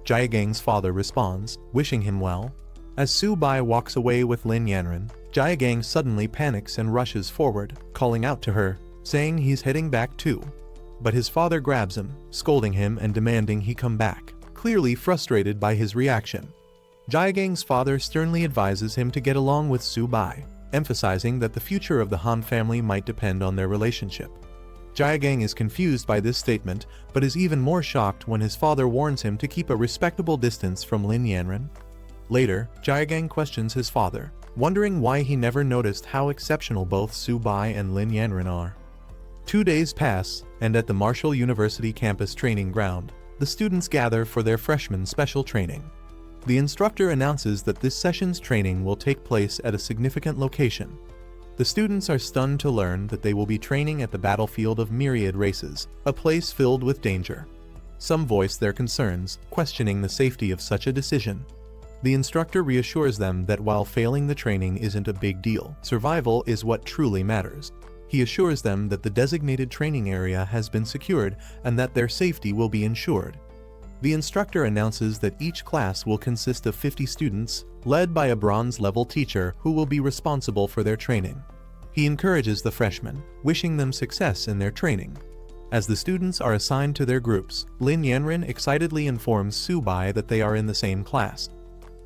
A: Jaegang's father responds, wishing him well. As Su-bai walks away with Lin Yanren, Jaegang suddenly panics and rushes forward, calling out to her, saying he's heading back too. But his father grabs him, scolding him and demanding he come back, clearly frustrated by his reaction. Jaegang's father sternly advises him to get along with Su-bai, emphasizing that the future of the Han family might depend on their relationship. Jaegang is confused by this statement, but is even more shocked when his father warns him to keep a respectable distance from Lin Yanren. Later, Jaegang questions his father, wondering why he never noticed how exceptional both Su-bai and Lin Yanren are. 2 days pass, and at the Marshall University campus training ground, the students gather for their freshman special training. The instructor announces that this session's training will take place at a significant location. The students are stunned to learn that they will be training at the battlefield of myriad races, a place filled with danger. Some voice their concerns, questioning the safety of such a decision. The instructor reassures them that while failing the training isn't a big deal, survival is what truly matters. He assures them that the designated training area has been secured and that their safety will be ensured. The instructor announces that each class will consist of 50 students, led by a bronze-level teacher who will be responsible for their training. He encourages the freshmen, wishing them success in their training. As the students are assigned to their groups, Lin Yanren excitedly informs Su-bai that they are in the same class.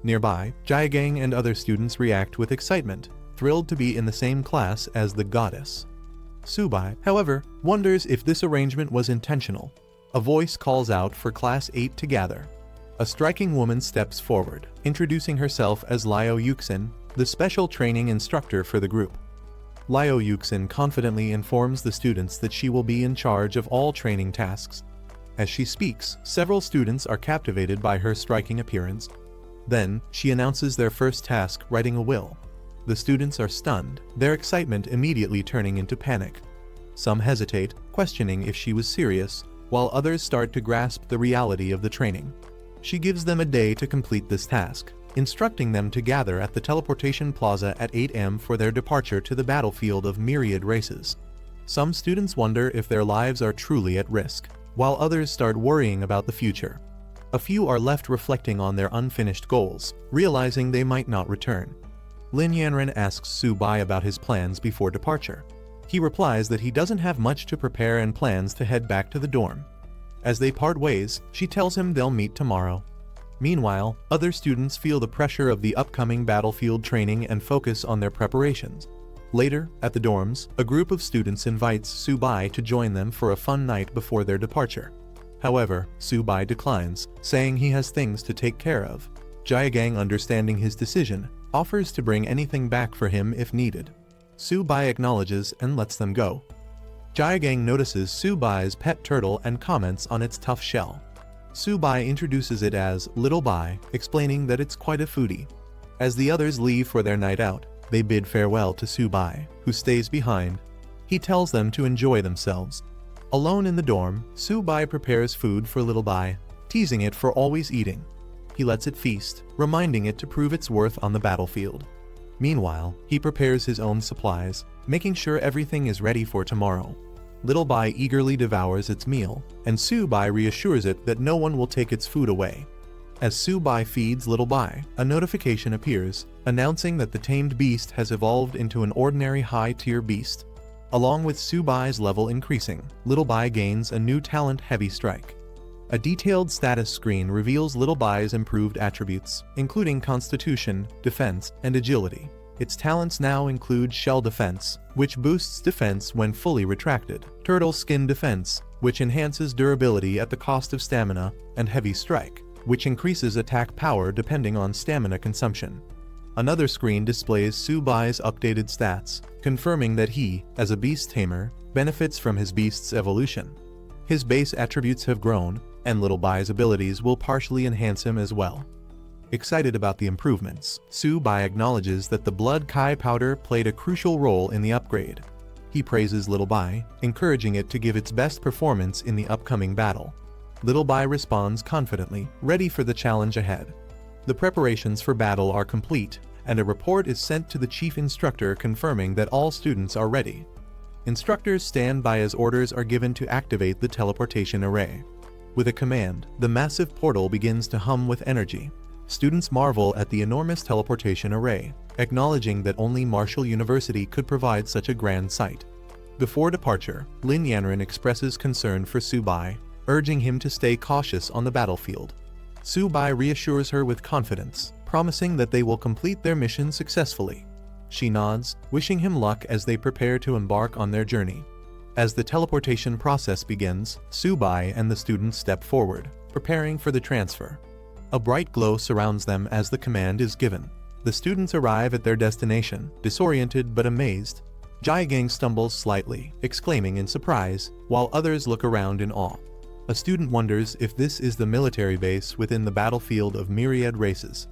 A: Nearby, Jaegang and other students react with excitement, thrilled to be in the same class as the goddess. Su-bai, however, wonders if this arrangement was intentional. A voice calls out for Class 8 to gather. A striking woman steps forward, introducing herself as Liao Yuxin, the special training instructor for the group. Liao Yuxin confidently informs the students that she will be in charge of all training tasks. As she speaks, several students are captivated by her striking appearance. Then, she announces their first task, writing a will. The students are stunned, their excitement immediately turning into panic. Some hesitate, questioning if she was serious, while others start to grasp the reality of the training. She gives them a day to complete this task, instructing them to gather at the teleportation plaza at 8 am for their departure to the battlefield of myriad races. Some students wonder if their lives are truly at risk, while others start worrying about the future. A few are left reflecting on their unfinished goals, realizing they might not return. Lin Yanren asks Su-bai about his plans before departure. He replies that he doesn't have much to prepare and plans to head back to the dorm. As they part ways, she tells him they'll meet tomorrow. Meanwhile, other students feel the pressure of the upcoming battlefield training and focus on their preparations. Later, at the dorms, a group of students invites Su-bai to join them for a fun night before their departure. However, Su-bai declines, saying he has things to take care of. Jaegang, understanding his decision, offers to bring anything back for him if needed. Su-bai acknowledges and lets them go. Jaegang notices Su-bai's pet turtle and comments on its tough shell. Su-bai introduces it as Little Bai, explaining that it's quite a foodie. As the others leave for their night out, they bid farewell to Su-bai, who stays behind. He tells them to enjoy themselves. Alone in the dorm, Su-bai prepares food for Little Bai, teasing it for always eating. He lets it feast, reminding it to prove its worth on the battlefield. Meanwhile, he prepares his own supplies, making sure everything is ready for tomorrow. Little Bai eagerly devours its meal, and Su Bai reassures it that no one will take its food away. As Su Bai feeds Little Bai, a notification appears, announcing that the tamed beast has evolved into an ordinary high-tier beast. Along with Su Bai's level increasing, Little Bai gains a new talent, Heavy Strike. A detailed status screen reveals Little Bai's improved attributes, including Constitution, Defense, and Agility. Its talents now include Shell Defense, which boosts defense when fully retracted, Turtle Skin Defense, which enhances durability at the cost of stamina, and Heavy Strike, which increases attack power depending on stamina consumption. Another screen displays Su Bai's updated stats, confirming that he, as a beast tamer, benefits from his beast's evolution. His base attributes have grown, and Little Bai's abilities will partially enhance him as well. Excited about the improvements, Su Bai acknowledges that the Blood Kai powder played a crucial role in the upgrade. He praises Little Bai, encouraging it to give its best performance in the upcoming battle. Little Bai responds confidently, ready for the challenge ahead. The preparations for battle are complete, and a report is sent to the chief instructor confirming that all students are ready. Instructors stand by as orders are given to activate the teleportation array. With a command, the massive portal begins to hum with energy. Students marvel at the enormous teleportation array, acknowledging that only Marshall University could provide such a grand sight. Before departure, Lin Yanran expresses concern for Su Bai, urging him to stay cautious on the battlefield. Su Bai reassures her with confidence, promising that they will complete their mission successfully. She nods, wishing him luck as they prepare to embark on their journey. As the teleportation process begins, Su Bai and the students step forward, preparing for the transfer. A bright glow surrounds them as the command is given. The students arrive at their destination, disoriented but amazed. Jiagang stumbles slightly, exclaiming in surprise, while others look around in awe. A student wonders if this is the military base within the battlefield of myriad races.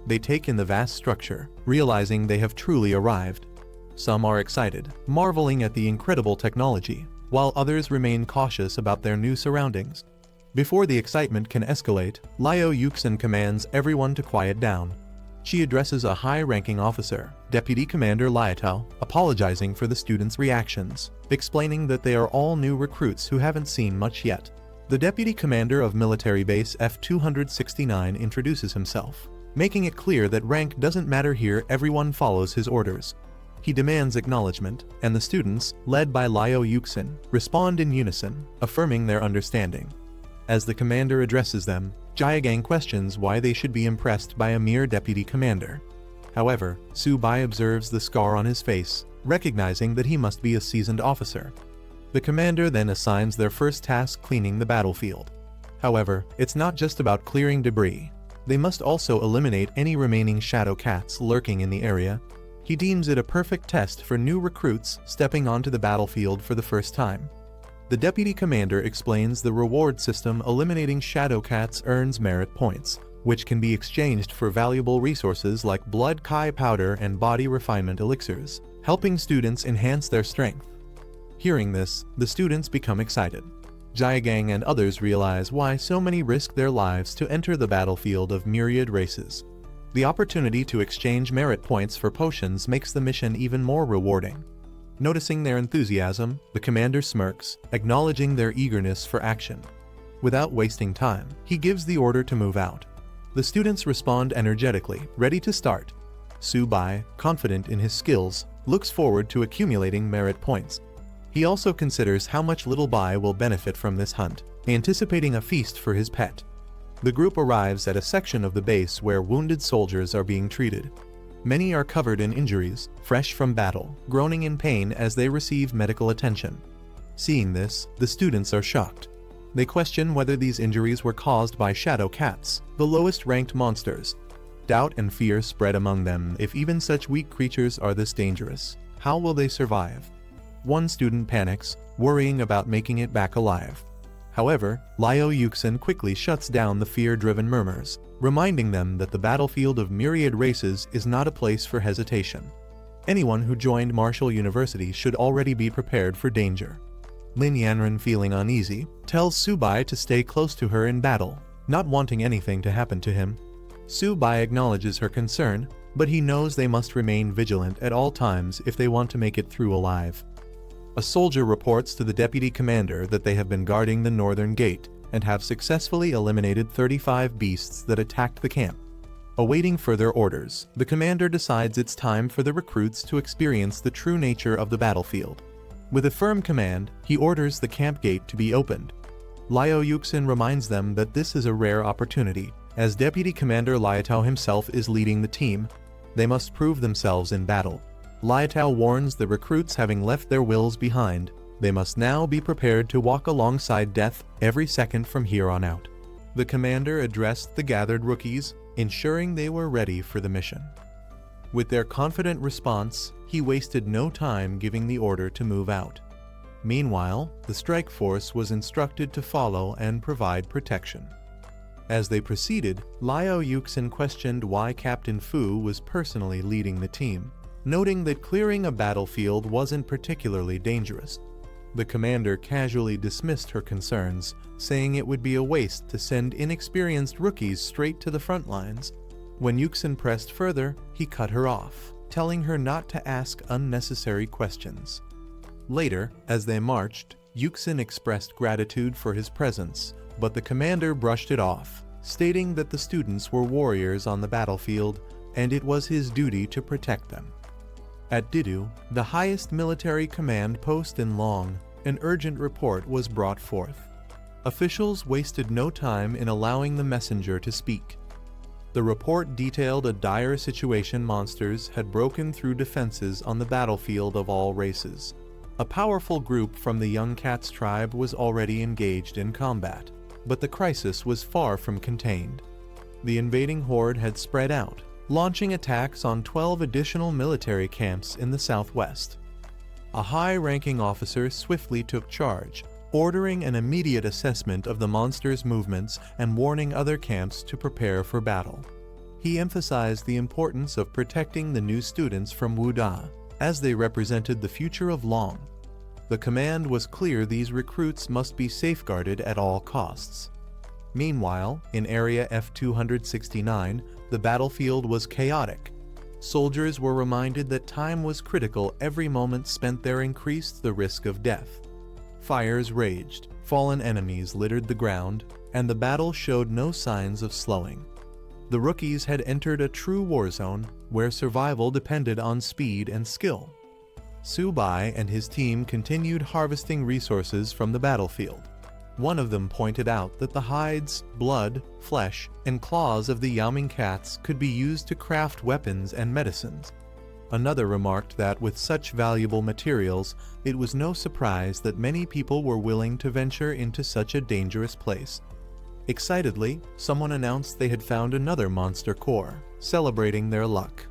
A: They take in the vast structure, realizing they have truly arrived. Some are excited, marveling at the incredible technology, while others remain cautious about their new surroundings. Before the excitement can escalate, Liao Yuxin commands everyone to quiet down. She addresses a high-ranking officer, Deputy Commander Liatao, apologizing for the students' reactions, explaining that they are all new recruits who haven't seen much yet. The Deputy Commander of Military Base F-269 introduces himself, making it clear that rank doesn't matter here, everyone follows his orders. He demands acknowledgement, and the students, led by Liao Yuxin, respond in unison, affirming their understanding. As the commander addresses them, Jiagang questions why they should be impressed by a mere deputy commander. However, Su Bai observes the scar on his face, recognizing that he must be a seasoned officer. The commander then assigns their first task, cleaning the battlefield. However, it's not just about clearing debris. They must also eliminate any remaining shadow cats lurking in the area. He deems it a perfect test for new recruits stepping onto the battlefield for the first time. The deputy commander explains the reward system. Eliminating shadow cats earns merit points, which can be exchanged for valuable resources like blood kai powder and body refinement elixirs, helping students enhance their strength. Hearing this, the students become excited. Jiagang and others realize why so many risk their lives to enter the battlefield of myriad races. The opportunity to exchange merit points for potions makes the mission even more rewarding. Noticing their enthusiasm, the commander smirks, acknowledging their eagerness for action. Without wasting time, he gives the order to move out. The students respond energetically, ready to start. Su Bai, confident in his skills, looks forward to accumulating merit points. He also considers how much Little Bai will benefit from this hunt, anticipating a feast for his pet. The group arrives at a section of the base where wounded soldiers are being treated. Many are covered in injuries, fresh from battle, groaning in pain as they receive medical attention. Seeing this, the students are shocked. They question whether these injuries were caused by shadow cats, the lowest-ranked monsters. Doubt and fear spread among them. If even such weak creatures are this dangerous, how will they survive? One student panics, worrying about making it back alive. However, Liao Yuxin quickly shuts down the fear-driven murmurs, reminding them that the battlefield of myriad races is not a place for hesitation. Anyone who joined Marshall University should already be prepared for danger. Lin Yanran, feeling uneasy, tells Su Bai to stay close to her in battle, not wanting anything to happen to him. Su Bai acknowledges her concern, but he knows they must remain vigilant at all times if they want to make it through alive. A soldier reports to the deputy commander that they have been guarding the northern gate and have successfully eliminated 35 beasts that attacked the camp. Awaiting further orders, the commander decides it's time for the recruits to experience the true nature of the battlefield. With a firm command, he orders the camp gate to be opened. Liao Yuxin reminds them that this is a rare opportunity. As Deputy Commander Liatao himself is leading the team, they must prove themselves in battle. Liatao warns the recruits, having left their wills behind, they must now be prepared to walk alongside death every second from here on out. The commander addressed the gathered rookies, ensuring they were ready for the mission. With their confident response, he wasted no time giving the order to move out. Meanwhile, the strike force was instructed to follow and provide protection. As they proceeded, Liao Yuxin questioned why Captain Fu was personally leading the team, noting that clearing a battlefield wasn't particularly dangerous. The commander casually dismissed her concerns, saying it would be a waste to send inexperienced rookies straight to the front lines. When Yuxin pressed further, he cut her off, telling her not to ask unnecessary questions. Later, as they marched, Yuxin expressed gratitude for his presence, but the commander brushed it off, stating that the students were warriors on the battlefield and it was his duty to protect them. At Didu, the highest military command post in Long, an urgent report was brought forth. Officials wasted no time in allowing the messenger to speak. The report detailed a dire situation. Monsters had broken through defenses on the battlefield of all races. A powerful group from the Young Cats tribe was already engaged in combat, but the crisis was far from contained. The invading horde had spread out, launching attacks on 12 additional military camps in the southwest. A high-ranking officer swiftly took charge, ordering an immediate assessment of the monsters' movements and warning other camps to prepare for battle. He emphasized the importance of protecting the new students from Wuda, as they represented the future of Long. The command was clear: these recruits must be safeguarded at all costs. Meanwhile, in Area F-269, the battlefield was chaotic. Soldiers were reminded that time was critical. Every moment spent there increased the risk of death. Fires raged, fallen enemies littered the ground, and the battle showed no signs of slowing. The rookies had entered a true war zone, where survival depended on speed and skill. Su Bai and his team continued harvesting resources from the battlefield. One of them pointed out that the hides, blood, flesh, and claws of the Yaoming cats could be used to craft weapons and medicines. Another remarked that with such valuable materials, it was no surprise that many people were willing to venture into such a dangerous place. Excitedly, someone announced they had found another monster core, celebrating their luck.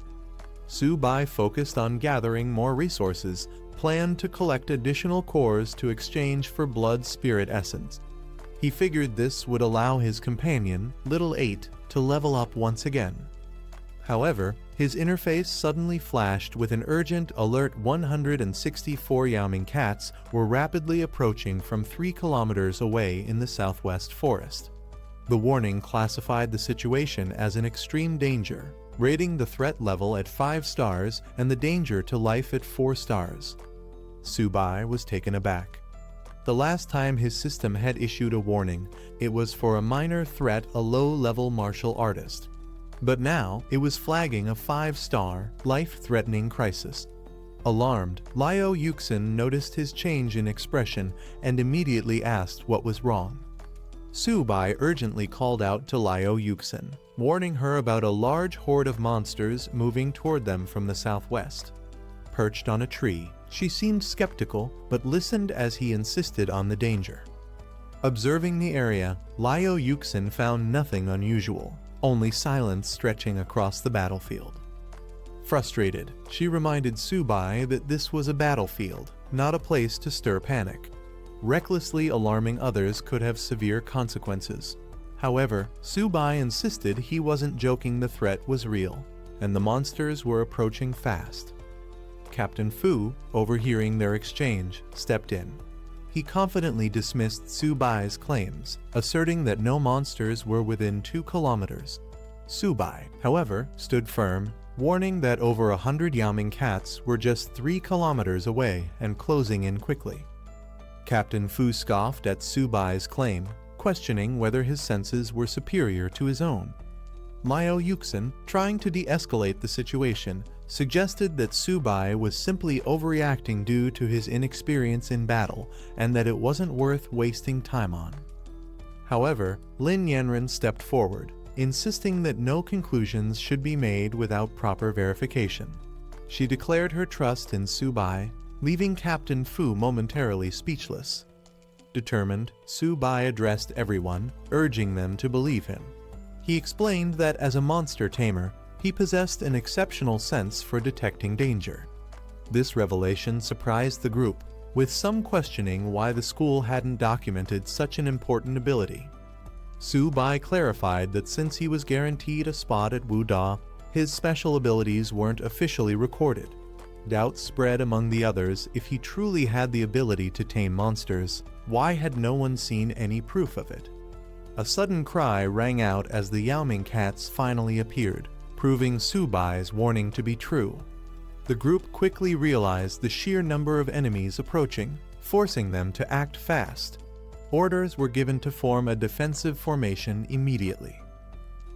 A: Su Bai focused on gathering more resources, planned to collect additional cores to exchange for blood spirit essence. He figured this would allow his companion, Little 8, to level up once again. However, his interface suddenly flashed with an urgent alert. 164 Yaoming cats were rapidly approaching from 3 kilometers away in the southwest forest. The warning classified the situation as an extreme danger, rating the threat level at 5 stars and the danger to life at 4 stars. Su Bai was taken aback. The last time his system had issued a warning, it was for a minor threat, a low-level martial artist. But now, it was flagging a 5-star, life-threatening crisis. Alarmed, Liao Yuxin noticed his change in expression and immediately asked what was wrong. Su Bai urgently called out to Liao Yuxin, warning her about a large horde of monsters moving toward them from the southwest. Perched on a tree, she seemed skeptical but listened as he insisted on the danger. Observing the area, Liao Yuxin found nothing unusual, only silence stretching across the battlefield. Frustrated, she reminded Su Bai that this was a battlefield, not a place to stir panic. Recklessly alarming others could have severe consequences. However, Su Bai insisted he wasn't joking. The threat was real, and the monsters were approaching fast. Captain Fu, overhearing their exchange, stepped in. He confidently dismissed Su Bai's claims, asserting that no monsters were within 2 kilometers. Su Bai, however, stood firm, warning that over 100 Yaoming cats were just 3 kilometers away and closing in quickly. Captain Fu scoffed at Su Bai's claim, questioning whether his senses were superior to his own. Liao Yuxin, trying to de-escalate the situation, suggested that Su Bai was simply overreacting due to his inexperience in battle and that it wasn't worth wasting time on. However, Lin Yanren stepped forward, insisting that no conclusions should be made without proper verification. She declared her trust in Su Bai, leaving Captain Fu momentarily speechless. Determined, Su Bai addressed everyone, urging them to believe him. He explained that as a monster tamer, he possessed an exceptional sense for detecting danger. This revelation surprised the group, with some questioning why the school hadn't documented such an important ability. Su Bai clarified that since he was guaranteed a spot at Wu Da, his special abilities weren't officially recorded. Doubts spread among the others if he truly had the ability to tame monsters. Why had no one seen any proof of it? A sudden cry rang out as the Yaoming cats finally appeared, proving Su Bai's warning to be true. The group quickly realized the sheer number of enemies approaching, forcing them to act fast. Orders were given to form a defensive formation immediately.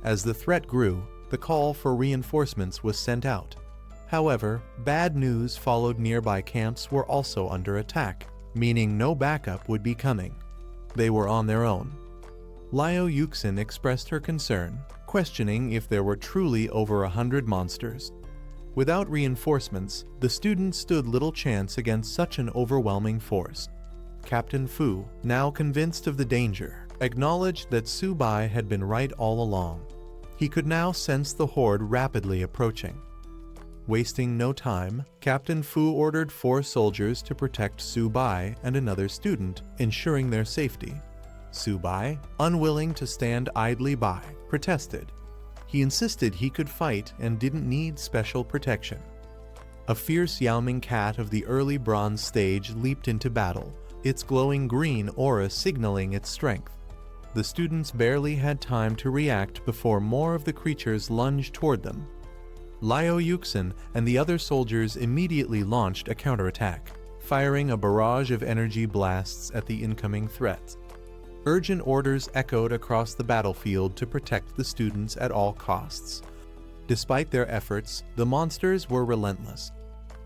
A: As the threat grew, the call for reinforcements was sent out. However, bad news followed. Nearby camps were also under attack, meaning no backup would be coming. They were on their own. Liao Yuxin expressed her concern, questioning if there were truly over 100 monsters. Without reinforcements, the students stood little chance against such an overwhelming force. Captain Fu, now convinced of the danger, acknowledged that Su Bai had been right all along. He could now sense the horde rapidly approaching. Wasting no time, Captain Fu ordered 4 soldiers to protect Su Bai and another student, ensuring their safety. Su Bai, unwilling to stand idly by, protested. He insisted he could fight and didn't need special protection. A fierce Yaoming cat of the early bronze stage leaped into battle, its glowing green aura signaling its strength. The students barely had time to react before more of the creatures lunged toward them. Liao Yuxin and the other soldiers immediately launched a counterattack, firing a barrage of energy blasts at the incoming threats. Urgent orders echoed across the battlefield to protect the students at all costs. Despite their efforts, the monsters were relentless.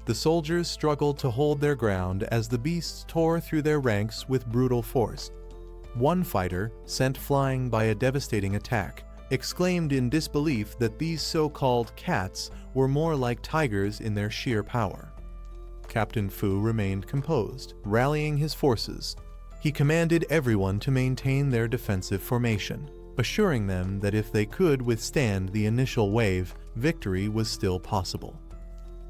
A: The soldiers struggled to hold their ground as the beasts tore through their ranks with brutal force. One fighter, sent flying by a devastating attack, exclaimed in disbelief that these so-called cats were more like tigers in their sheer power. Captain Fu remained composed, rallying his forces. He commanded everyone to maintain their defensive formation, assuring them that if they could withstand the initial wave, victory was still possible.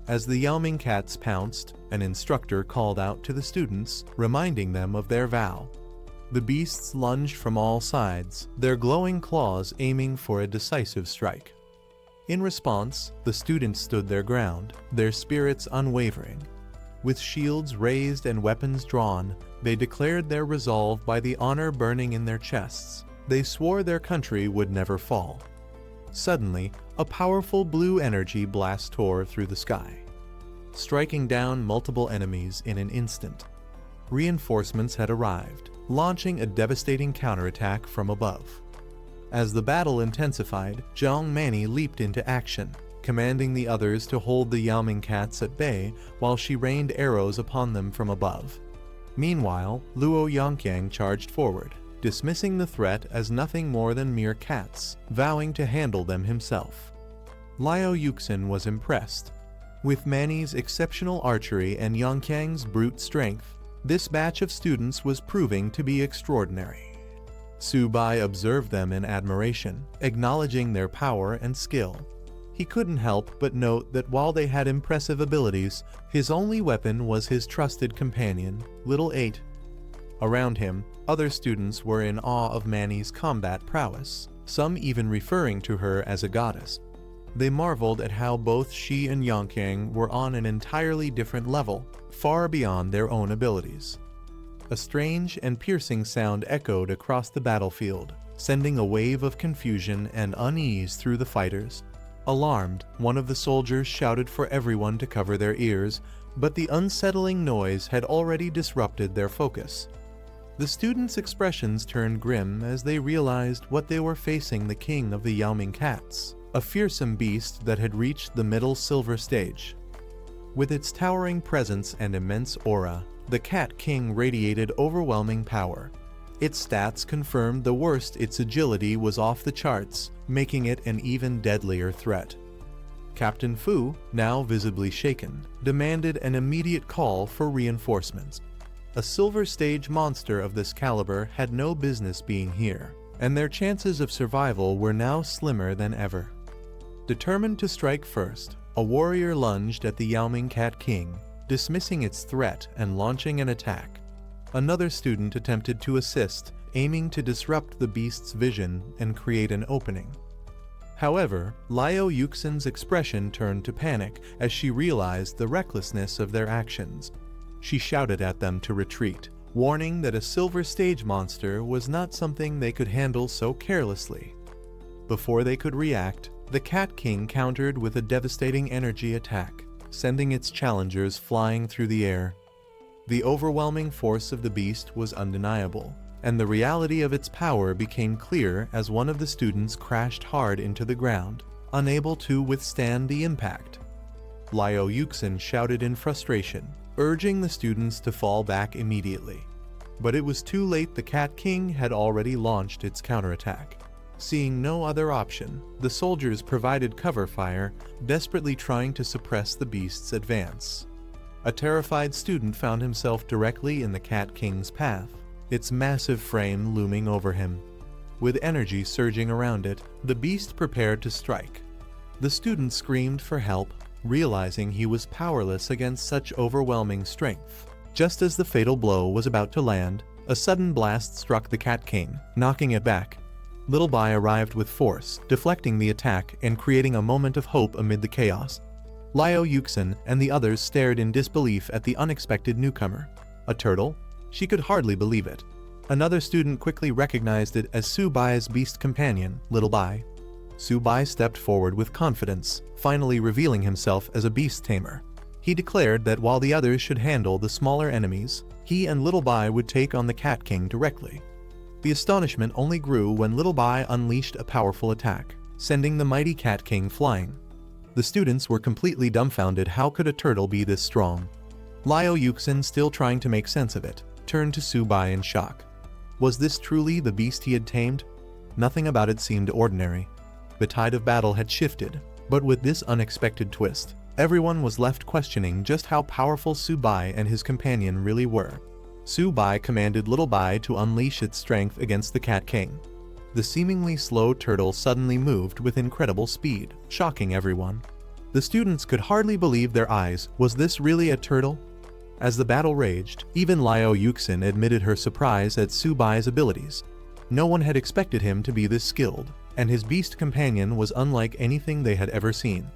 A: As the Yaoming cats pounced, an instructor called out to the students, reminding them of their vow. The beasts lunged from all sides, their glowing claws aiming for a decisive strike. In response, the students stood their ground, their spirits unwavering. With shields raised and weapons drawn, they declared their resolve by the honor burning in their chests. They swore their country would never fall. Suddenly, a powerful blue energy blast tore through the sky, striking down multiple enemies in an instant. Reinforcements had arrived, launching a devastating counterattack from above. As the battle intensified, Zhang Mani leaped into action, commanding the others to hold the Yaoming cats at bay while she rained arrows upon them from above. Meanwhile, Luo Yongqiang charged forward, dismissing the threat as nothing more than mere cats, vowing to handle them himself. Liao Yuxin was impressed. With Mani's exceptional archery and Yongqiang's brute strength, this batch of students was proving to be extraordinary. Su Bai observed them in admiration, acknowledging their power and skill. He couldn't help but note that while they had impressive abilities, his only weapon was his trusted companion, Little 8. Around him, other students were in awe of Mani's combat prowess, some even referring to her as a goddess. They marveled at how both she and Yongqiang were on an entirely different level, far beyond their own abilities. A strange and piercing sound echoed across the battlefield, sending a wave of confusion and unease through the fighters. Alarmed, one of the soldiers shouted for everyone to cover their ears, but the unsettling noise had already disrupted their focus. The students' expressions turned grim as they realized what they were facing: the king of the Yao Ming cats, a fearsome beast that had reached the middle silver stage. With its towering presence and immense aura, the Cat King radiated overwhelming power. Its stats confirmed the worst: its agility was off the charts, making it an even deadlier threat. Captain Fu, now visibly shaken, demanded an immediate call for reinforcements. A silver stage monster of this caliber had no business being here, and their chances of survival were now slimmer than ever. Determined to strike first, a warrior lunged at the Yao Ming Cat King, dismissing its threat and launching an attack. Another student attempted to assist, aiming to disrupt the beast's vision and create an opening. However, Liao Yuxin's expression turned to panic as she realized the recklessness of their actions. She shouted at them to retreat, warning that a silver stage monster was not something they could handle so carelessly. Before they could react, the Cat King countered with a devastating energy attack, sending its challengers flying through the air. The overwhelming force of the beast was undeniable, and the reality of its power became clear as one of the students crashed hard into the ground, unable to withstand the impact. Liao Yuxin shouted in frustration, urging the students to fall back immediately. But it was too late. The Cat King had already launched its counterattack. Seeing no other option, the soldiers provided cover fire, desperately trying to suppress the beast's advance. A terrified student found himself directly in the Cat King's path, its massive frame looming over him. With energy surging around it, the beast prepared to strike. The student screamed for help, realizing he was powerless against such overwhelming strength. Just as the fatal blow was about to land, a sudden blast struck the Cat King, knocking it back. Little Bai arrived with force, deflecting the attack and creating a moment of hope amid the chaos. Liao Yuxin and the others stared in disbelief at the unexpected newcomer. A turtle? She could hardly believe it. Another student quickly recognized it as Su Bai's beast companion, Little Bai. Su Bai stepped forward with confidence, finally revealing himself as a beast tamer. He declared that while the others should handle the smaller enemies, he and Little Bai would take on the Cat King directly. The astonishment only grew when Little Bai unleashed a powerful attack, sending the mighty Cat King flying. The students were completely dumbfounded. How could a turtle be this strong? Liao Yuxin, still trying to make sense of it, turned to Su Bai in shock. Was this truly the beast he had tamed? Nothing about it seemed ordinary. The tide of battle had shifted, but with this unexpected twist, everyone was left questioning just how powerful Su Bai and his companion really were. Su Bai commanded Little Bai to unleash its strength against the Cat King. The seemingly slow turtle suddenly moved with incredible speed, shocking everyone. The students could hardly believe their eyes. Was this really a turtle? As the battle raged, even Liao Yuxin admitted her surprise at Su Bai's abilities. No one had expected him to be this skilled, and his beast companion was unlike anything they had ever seen.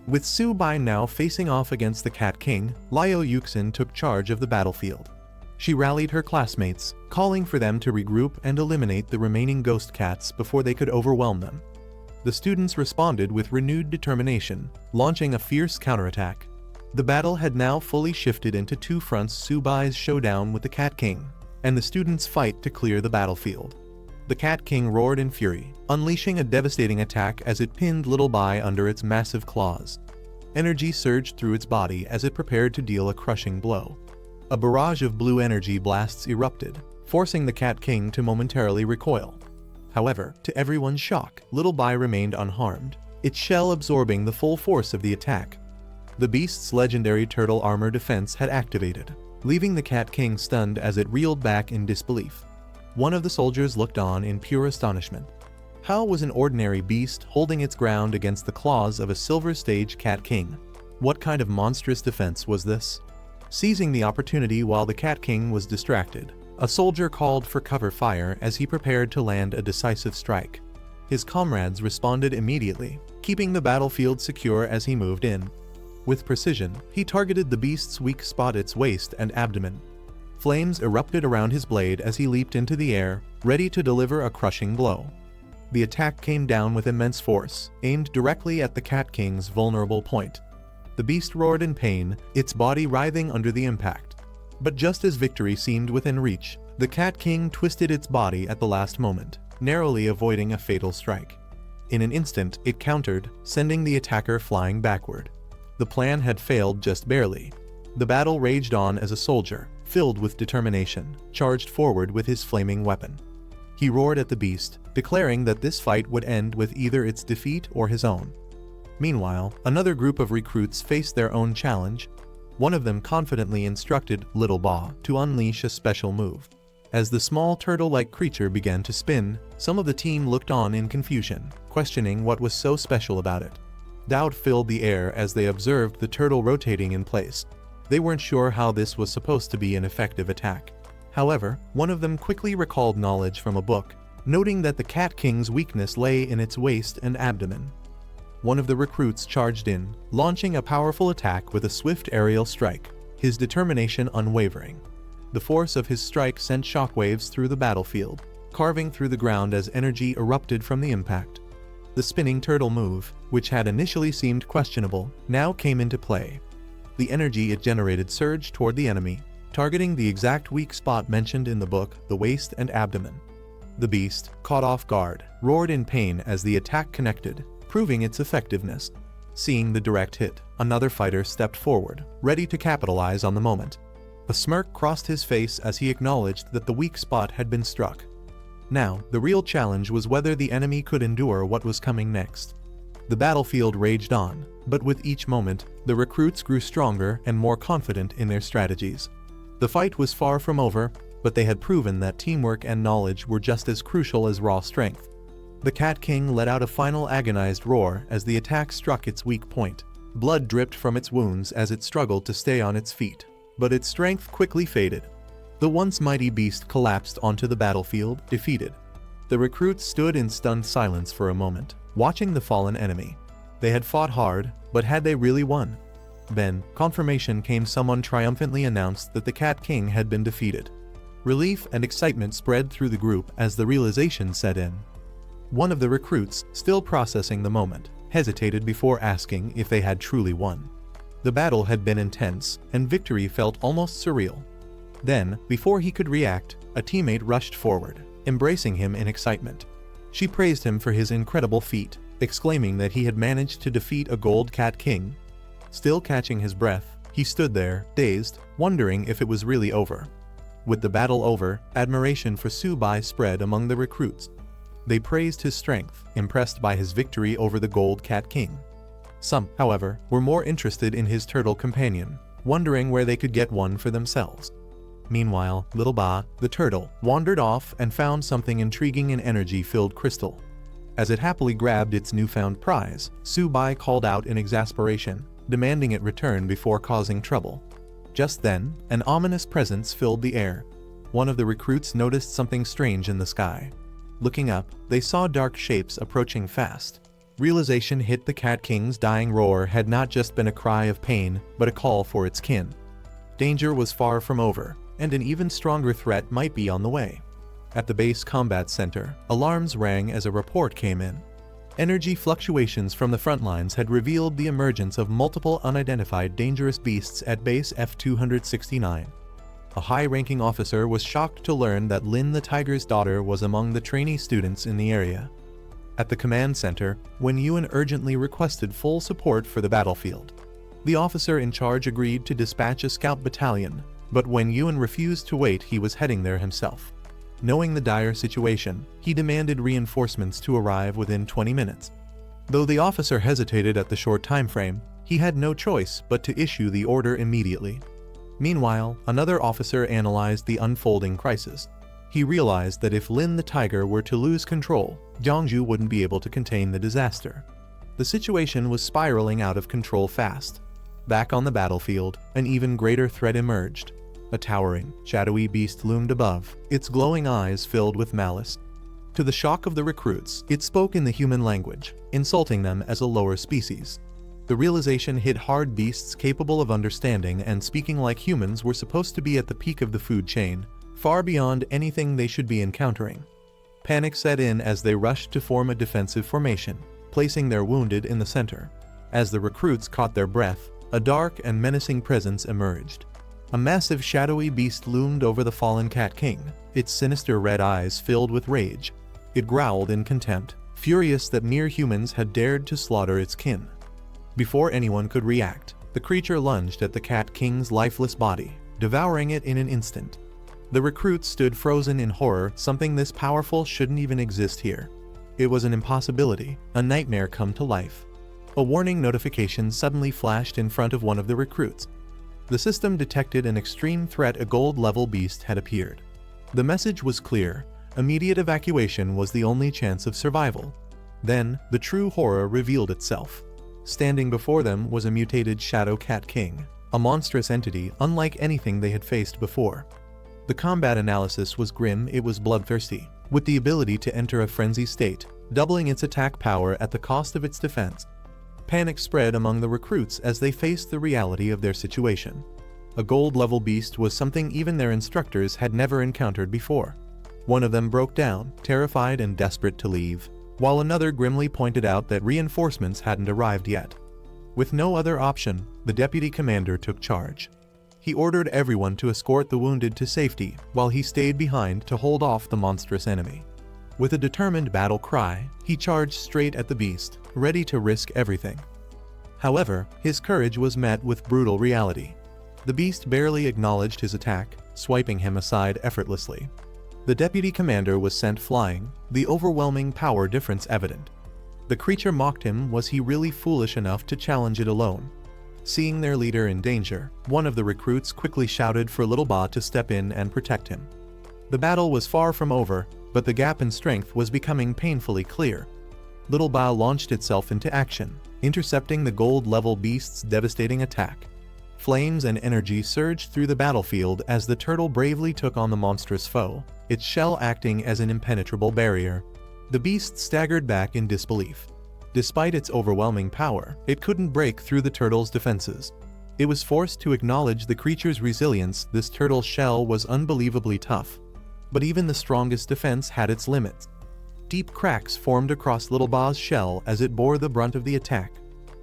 A: With Su Bai now facing off against the Cat King, Liao Yuxin took charge of the battlefield. She rallied her classmates, calling for them to regroup and eliminate the remaining ghost cats before they could overwhelm them. The students responded with renewed determination, launching a fierce counterattack. The battle had now fully shifted into two fronts: Su Bai's showdown with the Cat King, and the students' fight to clear the battlefield. The Cat King roared in fury, unleashing a devastating attack as it pinned Little Bai under its massive claws. Energy surged through its body as it prepared to deal a crushing blow. A barrage of blue energy blasts erupted, forcing the Cat King to momentarily recoil. However, to everyone's shock, Little Bai remained unharmed, its shell absorbing the full force of the attack. The beast's legendary turtle armor defense had activated, leaving the Cat King stunned as it reeled back in disbelief. One of the soldiers looked on in pure astonishment. How was an ordinary beast holding its ground against the claws of a silver stage Cat King? What kind of monstrous defense was this? Seizing the opportunity while the Cat King was distracted, a soldier called for cover fire as he prepared to land a decisive strike. His comrades responded immediately, keeping the battlefield secure as he moved in. With precision, he targeted the beast's weak spot, its waist and abdomen. Flames erupted around his blade as he leaped into the air, ready to deliver a crushing blow. the attack came down with immense force, aimed directly at the Cat King's vulnerable point. The beast roared in pain, its body writhing under the impact. But just as victory seemed within reach, the Cat King twisted its body at the last moment, narrowly avoiding a fatal strike. In an instant, it countered, sending the attacker flying backward. The plan had failed just barely. The battle raged on as a soldier, filled with determination, charged forward with his flaming weapon. He roared at the beast, declaring that this fight would end with either its defeat or his own. Meanwhile, another group of recruits faced their own challenge. One of them confidently instructed Little Ba to unleash a special move. As the small turtle-like creature began to spin, some of the team looked on in confusion, questioning what was so special about it. Doubt filled the air as they observed the turtle rotating in place. They weren't sure how this was supposed to be an effective attack. However, one of them quickly recalled knowledge from a book, noting that the Cat King's weakness lay in its waist and abdomen. One of the recruits charged in, launching a powerful attack with a swift aerial strike, his determination unwavering. The force of his strike sent shockwaves through the battlefield, carving through the ground as energy erupted from the impact. The spinning turtle move, which had initially seemed questionable, now came into play. The energy it generated surged toward the enemy, targeting the exact weak spot mentioned in the book, the waist and abdomen. The beast, caught off guard, roared in pain as the attack connected, proving its effectiveness. Seeing the direct hit, another fighter stepped forward, ready to capitalize on the moment. A smirk crossed his face as he acknowledged that the weak spot had been struck. Now, the real challenge was whether the enemy could endure what was coming next. The battlefield raged on, but with each moment, the recruits grew stronger and more confident in their strategies. The fight was far from over, but they had proven that teamwork and knowledge were just as crucial as raw strength. The Cat King let out a final agonized roar as the attack struck its weak point. Blood dripped from its wounds as it struggled to stay on its feet, but its strength quickly faded. The once mighty beast collapsed onto the battlefield, defeated. The recruits stood in stunned silence for a moment, watching the fallen enemy. They had fought hard, but had they really won? Then, confirmation came. Someone triumphantly announced that the Cat King had been defeated. Relief and excitement spread through the group as the realization set in. One of the recruits, still processing the moment, hesitated before asking if they had truly won. The battle had been intense, and victory felt almost surreal. Then, before he could react, a teammate rushed forward, embracing him in excitement. She praised him for his incredible feat, exclaiming that he had managed to defeat a gold Cat King. Still catching his breath, he stood there, dazed, wondering if it was really over. With the battle over, admiration for Subai spread among the recruits. They praised his strength, impressed by his victory over the gold Cat King. Some, however, were more interested in his turtle companion, wondering where they could get one for themselves. Meanwhile, Little Ba, the turtle, wandered off and found something intriguing, an energy-filled crystal. As it happily grabbed its newfound prize, Subai called out in exasperation, demanding it return before causing trouble. Just then, an ominous presence filled the air. One of the recruits noticed something strange in the sky. Looking up, they saw dark shapes approaching fast. Realization hit. The Cat King's dying roar had not just been a cry of pain, but a call for its kin. Danger was far from over, and an even stronger threat might be on the way. At the base combat center, alarms rang as a report came in. Energy fluctuations from the front lines had revealed the emergence of multiple unidentified dangerous beasts at base F-269. A high-ranking officer was shocked to learn that Lin the Tiger's daughter was among the trainee students in the area. At the command center, Wen Yuan urgently requested full support for the battlefield. The officer in charge agreed to dispatch a scout battalion, but when Yuan refused to wait, he was heading there himself. Knowing the dire situation, he demanded reinforcements to arrive within 20 minutes. Though the officer hesitated at the short time frame, he had no choice but to issue the order immediately. Meanwhile, another officer analyzed the unfolding crisis. He realized that if Lin the Tiger were to lose control, Jiangju wouldn't be able to contain the disaster. The situation was spiraling out of control fast. Back on the battlefield, an even greater threat emerged. A towering, shadowy beast loomed above, its glowing eyes filled with malice. To the shock of the recruits, it spoke in the human language, insulting them as a lower species. The realization hit hard. Beasts capable of understanding and speaking like humans were supposed to be at the peak of the food chain, far beyond anything they should be encountering. Panic set in as they rushed to form a defensive formation, placing their wounded in the center. As the recruits caught their breath, a dark and menacing presence emerged. A massive shadowy beast loomed over the fallen Cat King, its sinister red eyes filled with rage. It growled in contempt, furious that mere humans had dared to slaughter its kin. Before anyone could react, the creature lunged at the Cat King's lifeless body, devouring it in an instant. The recruits stood frozen in horror. Something this powerful shouldn't even exist here. It was an impossibility, a nightmare come to life. A warning notification suddenly flashed in front of one of the recruits. The system detected an extreme threat. A gold-level beast had appeared. The message was clear. Immediate evacuation was the only chance of survival. Then, the true horror revealed itself. Standing before them was a mutated Shadow Cat King, a monstrous entity unlike anything they had faced before. The combat analysis was grim. It was bloodthirsty, with the ability to enter a frenzy state, doubling its attack power at the cost of its defense. Panic spread among the recruits as they faced the reality of their situation. A gold-level beast was something even their instructors had never encountered before. One of them broke down, terrified and desperate to leave, while another grimly pointed out that reinforcements hadn't arrived yet. With no other option, the deputy commander took charge. He ordered everyone to escort the wounded to safety, while he stayed behind to hold off the monstrous enemy. With a determined battle cry, he charged straight at the beast, ready to risk everything. However, his courage was met with brutal reality. The beast barely acknowledged his attack, swiping him aside effortlessly. The deputy commander was sent flying, the overwhelming power difference evident. The creature mocked him. Was he really foolish enough to challenge it alone? Seeing their leader in danger, one of the recruits quickly shouted for Little Ba to step in and protect him. The battle was far from over, but the gap in strength was becoming painfully clear. Little Ba launched itself into action, intercepting the gold-level beast's devastating attack. Flames and energy surged through the battlefield as the turtle bravely took on the monstrous foe, its shell acting as an impenetrable barrier. The beast staggered back in disbelief. Despite its overwhelming power, it couldn't break through the turtle's defenses. It was forced to acknowledge the creature's resilience. This turtle's shell was unbelievably tough. But even the strongest defense had its limits. Deep cracks formed across Little Ba's shell as it bore the brunt of the attack.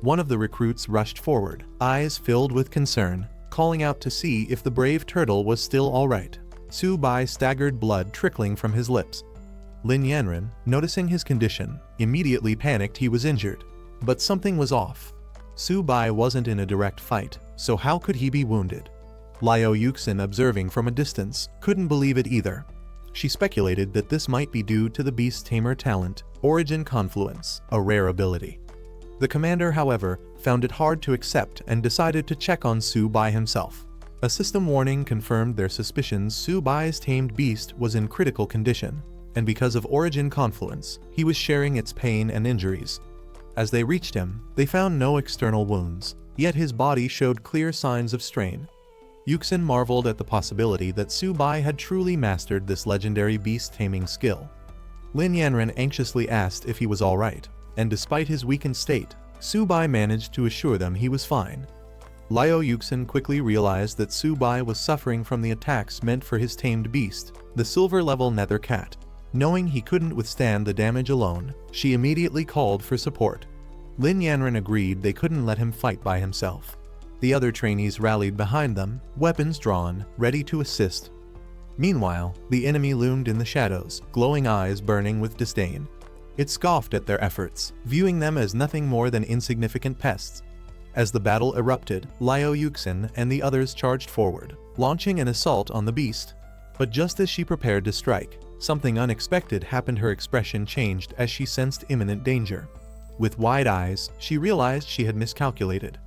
A: One of the recruits rushed forward, eyes filled with concern, calling out to see if the brave turtle was still all right. Su Bai staggered, blood trickling from his lips. Lin Yanren, noticing his condition, immediately panicked. He was injured. But something was off. Su Bai wasn't in a direct fight, so how could he be wounded? Liao Yuxin, observing from a distance, couldn't believe it either. She speculated that this might be due to the beast tamer talent, Origin Confluence, a rare ability. The commander, however, found it hard to accept and decided to check on Su Bai himself. A system warning confirmed their suspicions. Su Bai's tamed beast was in critical condition, and because of Origin Confluence, he was sharing its pain and injuries. As they reached him, they found no external wounds, yet his body showed clear signs of strain. Yuxin marveled at the possibility that Su Bai had truly mastered this legendary beast-taming skill. Lin Yanren anxiously asked if he was alright, and despite his weakened state, Su Bai managed to assure them he was fine. Liao Yuxin quickly realized that Su Bai was suffering from the attacks meant for his tamed beast, the silver-level nether cat. Knowing he couldn't withstand the damage alone, she immediately called for support. Lin Yanren agreed they couldn't let him fight by himself. The other trainees rallied behind them, weapons drawn, ready to assist. Meanwhile, the enemy loomed in the shadows, glowing eyes burning with disdain. It scoffed at their efforts, viewing them as nothing more than insignificant pests. As the battle erupted, Liao Yuxin and the others charged forward, launching an assault on the beast. But just as she prepared to strike, something unexpected happened. Her expression changed as she sensed imminent danger. With wide eyes, she realized she had miscalculated.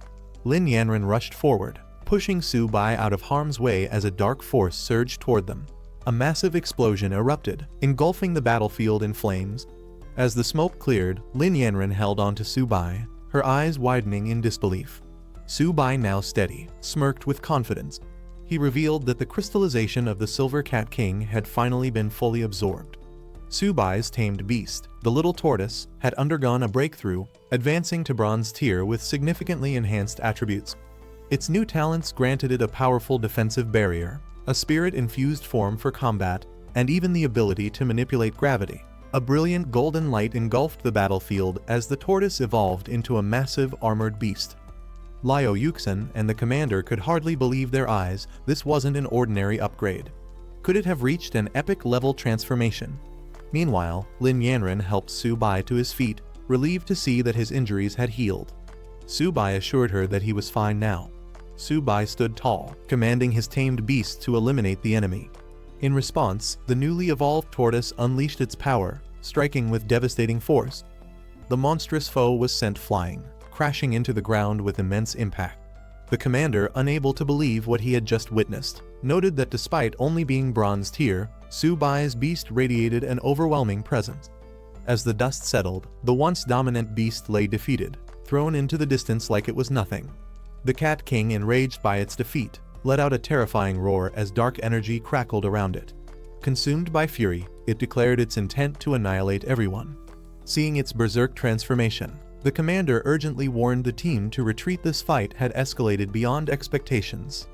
A: Lin Yanren rushed forward, pushing Su Bai out of harm's way as a dark force surged toward them. A massive explosion erupted, engulfing the battlefield in flames. As the smoke cleared, Lin Yanren held onto Su Bai, her eyes widening in disbelief. Su Bai, now steady, smirked with confidence. He revealed that the crystallization of the Silver Cat King had finally been fully absorbed. Su Bai's tamed beast, the little tortoise, had undergone a breakthrough, advancing to bronze tier with significantly enhanced attributes. Its new talents granted it a powerful defensive barrier, a spirit-infused form for combat, and even the ability to manipulate gravity. A brilliant golden light engulfed the battlefield as the tortoise evolved into a massive armored beast. Liu Yuxin and the commander could hardly believe their eyes. This wasn't an ordinary upgrade. Could it have reached an epic-level transformation? Meanwhile, Lin Yanren helped Su Bai to his feet, relieved to see that his injuries had healed. Su Bai assured her that he was fine now. Su Bai stood tall, commanding his tamed beast to eliminate the enemy. In response, the newly evolved tortoise unleashed its power, striking with devastating force. The monstrous foe was sent flying, crashing into the ground with immense impact. The commander, unable to believe what he had just witnessed, noted that despite only being bronze tier, Su Bai's beast radiated an overwhelming presence. As the dust settled, the once dominant beast lay defeated, thrown into the distance like it was nothing. The Cat King, enraged by its defeat, let out a terrifying roar as dark energy crackled around it. Consumed by fury, it declared its intent to annihilate everyone. Seeing its berserk transformation, the commander urgently warned the team to retreat. This fight had escalated beyond expectations.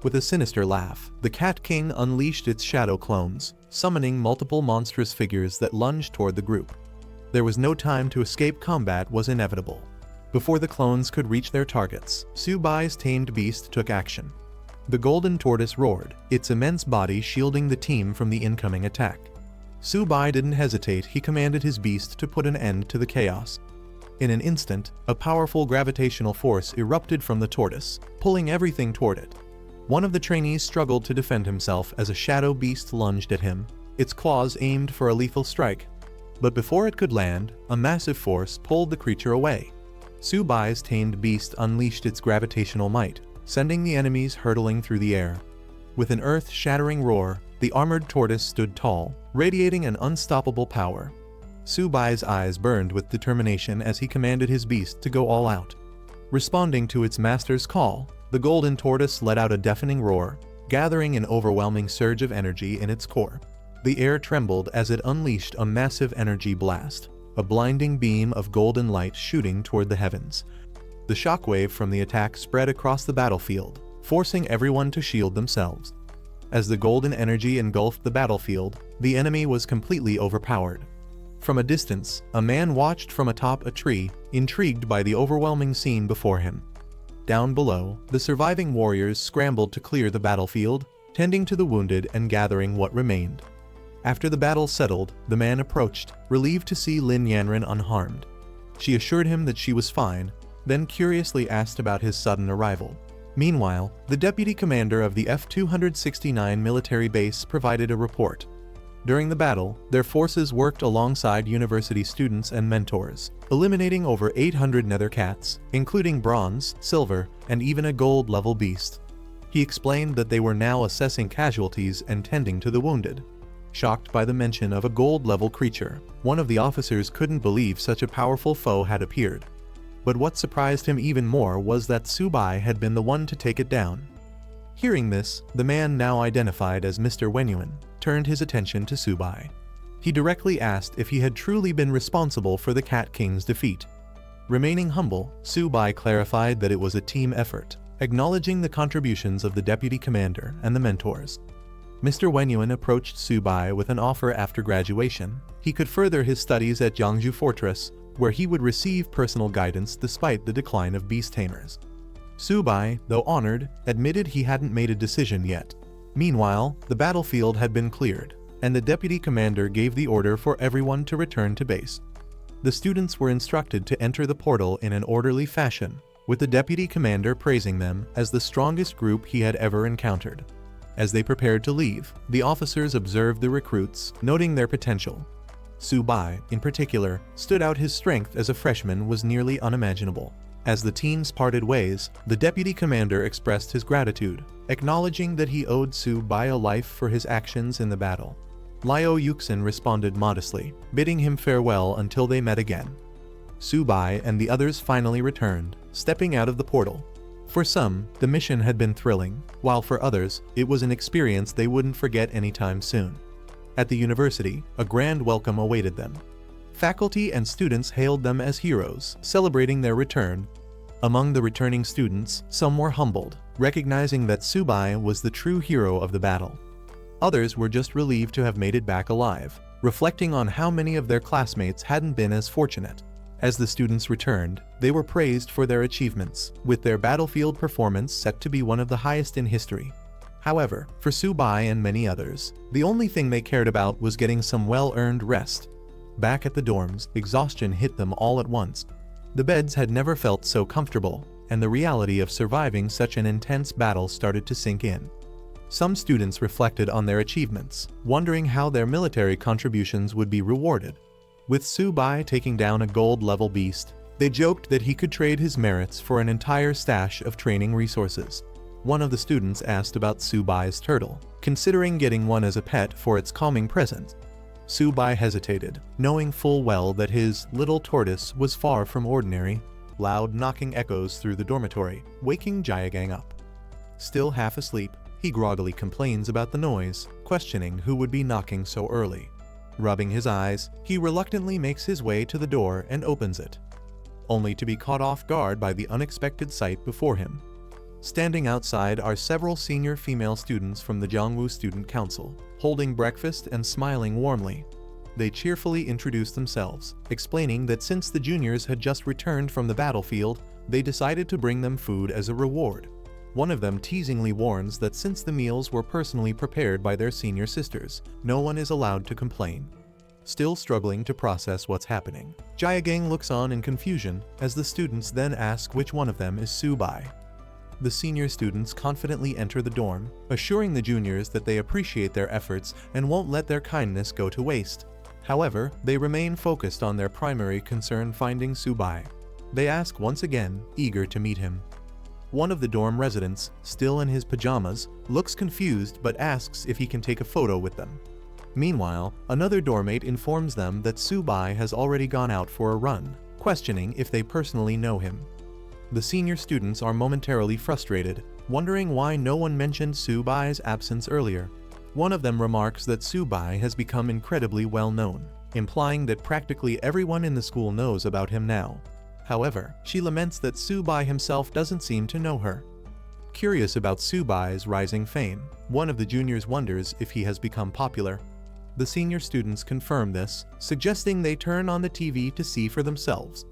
A: With a sinister laugh, the Cat King unleashed its shadow clones, summoning multiple monstrous figures that lunged toward the group. There was no time to escape. Combat was inevitable. Before the clones could reach their targets, Su Bai's tamed beast took action. The golden tortoise roared, its immense body shielding the team from the incoming attack. Su Bai didn't hesitate. He commanded his beast to put an end to the chaos. In an instant, a powerful gravitational force erupted from the tortoise, pulling everything toward it. One of the trainees struggled to defend himself as a shadow beast lunged at him, its claws aimed for a lethal strike. But before it could land, a massive force pulled the creature away. Su Bai's tamed beast unleashed its gravitational might, sending the enemies hurtling through the air. With an earth-shattering roar, the armored tortoise stood tall, radiating an unstoppable power. Su Bai's eyes burned with determination as he commanded his beast to go all out. Responding to its master's call, the golden tortoise let out a deafening roar, gathering an overwhelming surge of energy in its core. The air trembled as it unleashed a massive energy blast, a blinding beam of golden light shooting toward the heavens. The shockwave from the attack spread across the battlefield, forcing everyone to shield themselves. As the golden energy engulfed the battlefield, the enemy was completely overpowered. From a distance, a man watched from atop a tree, intrigued by the overwhelming scene before him. Down below, the surviving warriors scrambled to clear the battlefield, tending to the wounded and gathering what remained. After the battle settled, the man approached, relieved to see Lin Yanren unharmed. She assured him that she was fine, then curiously asked about his sudden arrival. Meanwhile, the deputy commander of the F-269 military base provided a report. During the battle, their forces worked alongside university students and mentors, eliminating over 800 nether cats, including bronze, silver, and even a gold-level beast. He explained that they were now assessing casualties and tending to the wounded. Shocked by the mention of a gold-level creature, one of the officers couldn't believe such a powerful foe had appeared. But what surprised him even more was that Su Bai had been the one to take it down. Hearing this, the man now identified as Mr. Wenyuan turned his attention to Su Bai. He directly asked if he had truly been responsible for the Cat King's defeat. Remaining humble, Su Bai clarified that it was a team effort, acknowledging the contributions of the deputy commander and the mentors. Mr. Wenyuan approached Su Bai with an offer after graduation. He could further his studies at Jiangju Fortress, where he would receive personal guidance despite the decline of beast tamers. Su Bai, though honored, admitted he hadn't made a decision yet. Meanwhile, the battlefield had been cleared, and the deputy commander gave the order for everyone to return to base. The students were instructed to enter the portal in an orderly fashion, with the deputy commander praising them as the strongest group he had ever encountered. As they prepared to leave, the officers observed the recruits, noting their potential. Su Bai, in particular, stood out. His strength as a freshman was nearly unimaginable. As the teens parted ways, the deputy commander expressed his gratitude, acknowledging that he owed Su Bai a life for his actions in the battle. Liu Yuxin responded modestly, bidding him farewell until they met again. Su Bai and the others finally returned, stepping out of the portal. For some, the mission had been thrilling, while for others, it was an experience they wouldn't forget anytime soon. At the university, a grand welcome awaited them. Faculty and students hailed them as heroes, celebrating their return. Among the returning students, some were humbled, recognizing that Su Bai was the true hero of the battle. Others were just relieved to have made it back alive, reflecting on how many of their classmates hadn't been as fortunate. As the students returned, they were praised for their achievements, with their battlefield performance set to be one of the highest in history. However, for Subai and many others, the only thing they cared about was getting some well-earned rest. Back at the dorms, exhaustion hit them all at once. The beds had never felt so comfortable, and the reality of surviving such an intense battle started to sink in. Some students reflected on their achievements, wondering how their military contributions would be rewarded. With Subai taking down a gold-level beast, they joked that he could trade his merits for an entire stash of training resources. One of the students asked about Subai's turtle, considering getting one as a pet for its calming presence. Subai hesitated, knowing full well that his little tortoise was far from ordinary. Loud knocking echoes through the dormitory, waking Jayagang up. Still half asleep, he groggily complains about the noise, questioning who would be knocking so early. Rubbing his eyes, he reluctantly makes his way to the door and opens it, only to be caught off guard by the unexpected sight before him. Standing outside are several senior female students from the Jiangwu Student Council, holding breakfast and smiling warmly. They cheerfully introduce themselves, explaining that since the juniors had just returned from the battlefield, they decided to bring them food as a reward. One of them teasingly warns that since the meals were personally prepared by their senior sisters, no one is allowed to complain. Still struggling to process what's happening, Jayagang looks on in confusion as the students then ask which one of them is Subai. The senior students confidently enter the dorm, assuring the juniors that they appreciate their efforts and won't let their kindness go to waste. However, they remain focused on their primary concern, finding Subai. They ask once again, eager to meet him. One of the dorm residents, still in his pajamas, looks confused but asks if he can take a photo with them. Meanwhile, another dormmate informs them that Subai has already gone out for a run, questioning if they personally know him. The senior students are momentarily frustrated, wondering why no one mentioned Subai's absence earlier. One of them remarks that Subai has become incredibly well known, implying that practically everyone in the school knows about him now. However, she laments that Subai himself doesn't seem to know her. Curious about Subai's rising fame, one of the juniors wonders if he has become popular. The senior students confirm this, suggesting they turn on the TV to see for themselves.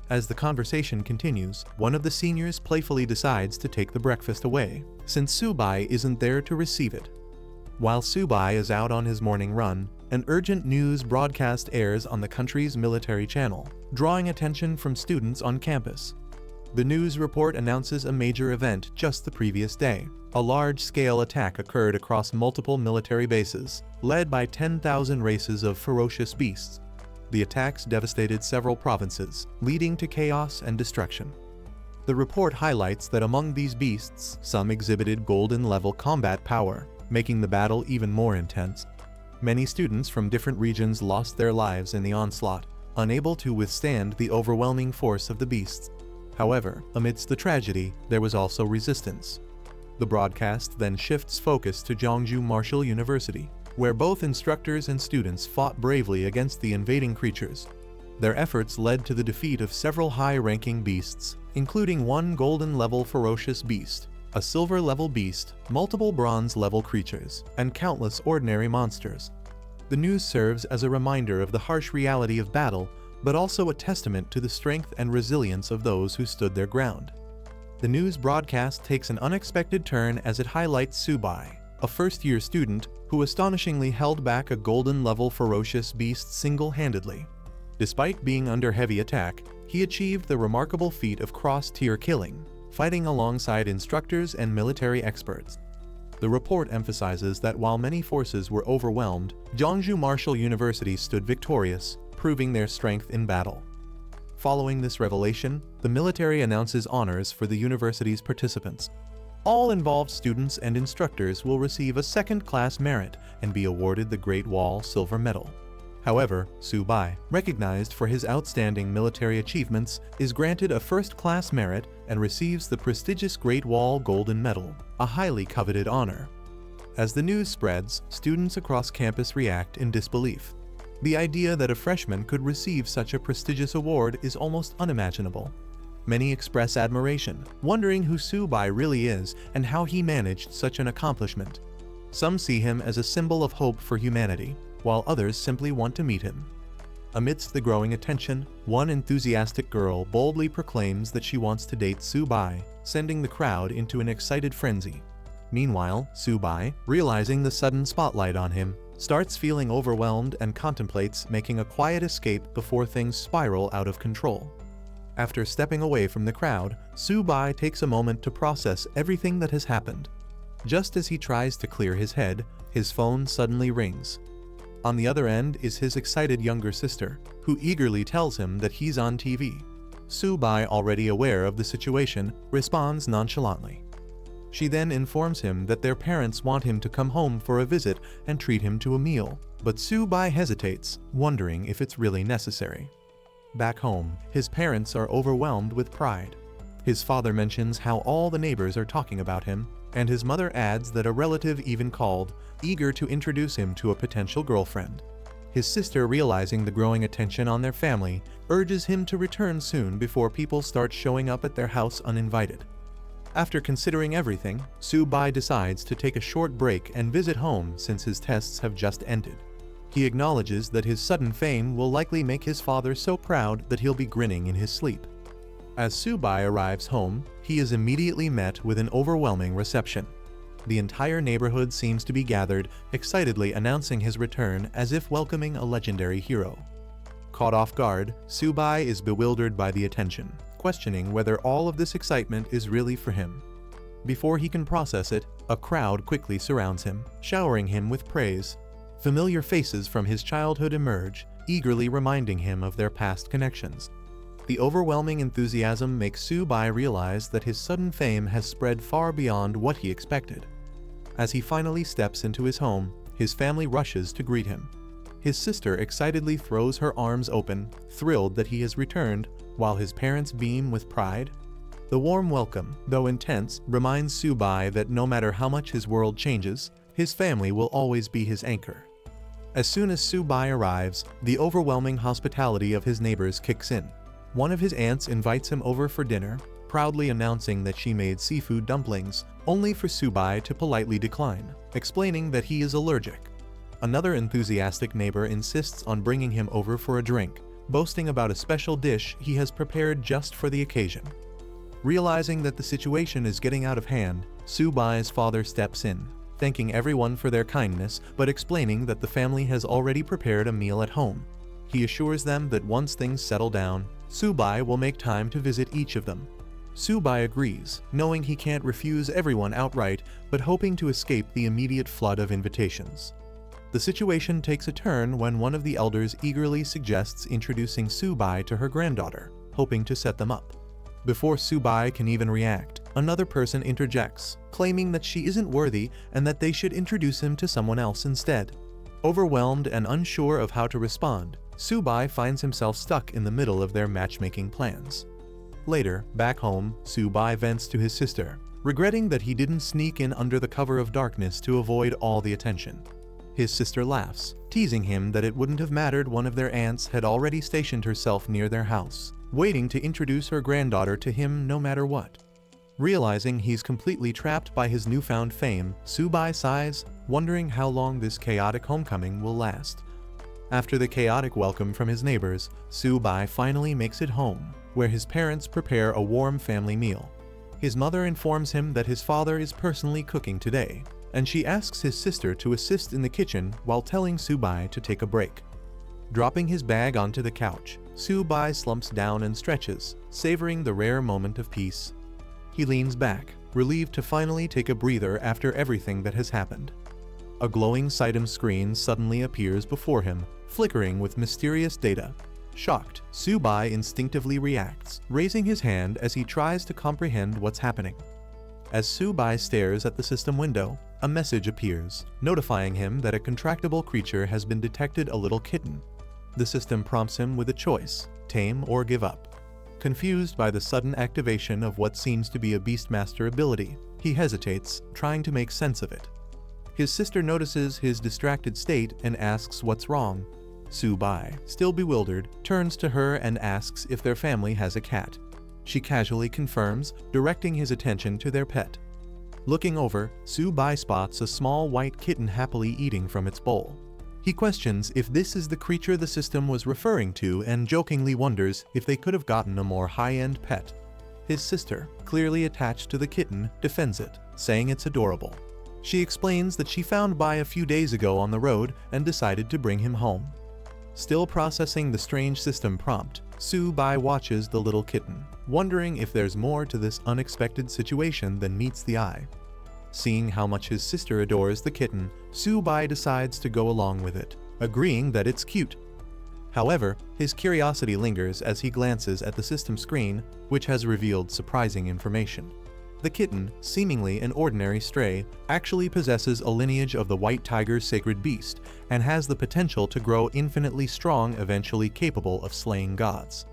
A: As the conversation continues, one of the seniors playfully decides to take the breakfast away, since Subai isn't there to receive it. While Subai is out on his morning run, an urgent news broadcast airs on the country's military channel, drawing attention from students on campus. The news report announces a major event just the previous day. A large-scale attack occurred across multiple military bases, led by 10,000 races of ferocious beasts. The attacks devastated several provinces, leading to chaos and destruction. The report highlights that among these beasts, some exhibited golden-level combat power, making the battle even more intense. Many students from different regions lost their lives in the onslaught, unable to withstand the overwhelming force of the beasts. However, amidst the tragedy, there was also resistance. The broadcast then shifts focus to Jiangsu Martial University, where both instructors and students fought bravely against the invading creatures. Their efforts led to the defeat of several high-ranking beasts, including one golden-level ferocious beast, a silver-level beast, multiple bronze-level creatures, and countless ordinary monsters. The news serves as a reminder of the harsh reality of battle, but also a testament to the strength and resilience of those who stood their ground. The news broadcast takes an unexpected turn as it highlights Subai, a first-year student who astonishingly held back a golden-level ferocious beast single-handedly. Despite being under heavy attack, he achieved the remarkable feat of cross-tier killing, fighting alongside instructors and military experts. The report emphasizes that while many forces were overwhelmed, Jiangsu Martial University stood victorious, proving their strength in battle. Following this revelation, the military announces honors for the university's participants. All involved students and instructors will receive a second-class merit and be awarded the Great Wall Silver Medal. However, Subai, recognized for his outstanding military achievements, is granted a first-class merit and receives the prestigious Great Wall Golden Medal, a highly coveted honor. As the news spreads, students across campus react in disbelief. The idea that a freshman could receive such a prestigious award is almost unimaginable. Many express admiration, wondering who Subai really is and how he managed such an accomplishment. Some see him as a symbol of hope for humanity, while others simply want to meet him. Amidst the growing attention, one enthusiastic girl boldly proclaims that she wants to date Su-bai, sending the crowd into an excited frenzy. Meanwhile, Su-bai, realizing the sudden spotlight on him, starts feeling overwhelmed and contemplates making a quiet escape before things spiral out of control. After stepping away from the crowd, Su-bai takes a moment to process everything that has happened. Just as he tries to clear his head, his phone suddenly rings. On the other end is his excited younger sister, who eagerly tells him that he's on TV. Su-bai, already aware of the situation, responds nonchalantly. She then informs him that their parents want him to come home for a visit and treat him to a meal, but Su-bai hesitates, wondering if it's really necessary. Back home, his parents are overwhelmed with pride. His father mentions how all the neighbors are talking about him, and his mother adds that a relative even called, eager to introduce him to a potential girlfriend. His sister, realizing the growing attention on their family, urges him to return soon before people start showing up at their house uninvited. After considering everything, Su-bai decides to take a short break and visit home since his tests have just ended. He acknowledges that his sudden fame will likely make his father so proud that he'll be grinning in his sleep. As Su-bai arrives home, he is immediately met with an overwhelming reception. The entire neighborhood seems to be gathered, excitedly announcing his return as if welcoming a legendary hero. Caught off guard, Su-bai is bewildered by the attention, questioning whether all of this excitement is really for him. Before he can process it, a crowd quickly surrounds him, showering him with praise. Familiar faces from his childhood emerge, eagerly reminding him of their past connections. The overwhelming enthusiasm makes Su-bai realize that his sudden fame has spread far beyond what he expected. As he finally steps into his home, his family rushes to greet him. His sister excitedly throws her arms open, thrilled that he has returned, while his parents beam with pride. The warm welcome, though intense, reminds Su-bai that no matter how much his world changes, his family will always be his anchor. As soon as Su-bai arrives, the overwhelming hospitality of his neighbors kicks in. One of his aunts invites him over for dinner, proudly announcing that she made seafood dumplings, only for Su-bai to politely decline, explaining that he is allergic. Another enthusiastic neighbor insists on bringing him over for a drink, boasting about a special dish he has prepared just for the occasion. Realizing that the situation is getting out of hand, Su-bai's father steps in, thanking everyone for their kindness but explaining that the family has already prepared a meal at home. He assures them that once things settle down, Su-bai will make time to visit each of them. Su-bai agrees, knowing he can't refuse everyone outright, but hoping to escape the immediate flood of invitations. The situation takes a turn when one of the elders eagerly suggests introducing Su-bai to her granddaughter, hoping to set them up. Before Su-bai can even react, another person interjects, claiming that she isn't worthy and that they should introduce him to someone else instead. Overwhelmed and unsure of how to respond, Su-bai finds himself stuck in the middle of their matchmaking plans. Later, back home, Su-bai vents to his sister, regretting that he didn't sneak in under the cover of darkness to avoid all the attention. His sister laughs, teasing him that it wouldn't have mattered one of their aunts had already stationed herself near their house, waiting to introduce her granddaughter to him no matter what. Realizing he's completely trapped by his newfound fame, Su-bai sighs, wondering how long this chaotic homecoming will last. After the chaotic welcome from his neighbors, Su-bai finally makes it home, where his parents prepare a warm family meal. His mother informs him that his father is personally cooking today, and she asks his sister to assist in the kitchen while telling Su-bai to take a break. Dropping his bag onto the couch, Su-bai slumps down and stretches, savoring the rare moment of peace. He leans back, relieved to finally take a breather after everything that has happened. A glowing Sitem screen suddenly appears before him, flickering with mysterious data. Shocked, Su-bai instinctively reacts, raising his hand as he tries to comprehend what's happening. As Su-bai stares at the system window, a message appears, notifying him that a contractable creature has been detected, a little kitten. The system prompts him with a choice: tame or give up. Confused by the sudden activation of what seems to be a Beastmaster ability, he hesitates, trying to make sense of it. His sister notices his distracted state and asks what's wrong. Su-bai, still bewildered, turns to her and asks if their family has a cat. She casually confirms, directing his attention to their pet. Looking over, Su-bai spots a small white kitten happily eating from its bowl. He questions if this is the creature the system was referring to and jokingly wonders if they could have gotten a more high-end pet. His sister, clearly attached to the kitten, defends it, saying it's adorable. She explains that she found Bai a few days ago on the road and decided to bring him home. Still processing the strange system prompt, Su-bai watches the little kitten, wondering if there's more to this unexpected situation than meets the eye. Seeing how much his sister adores the kitten, Su-bai decides to go along with it, agreeing that it's cute. However, his curiosity lingers as he glances at the system screen, which has revealed surprising information. The kitten, seemingly an ordinary stray, actually possesses a lineage of the white tiger's sacred beast and has the potential to grow infinitely strong, eventually capable of slaying gods.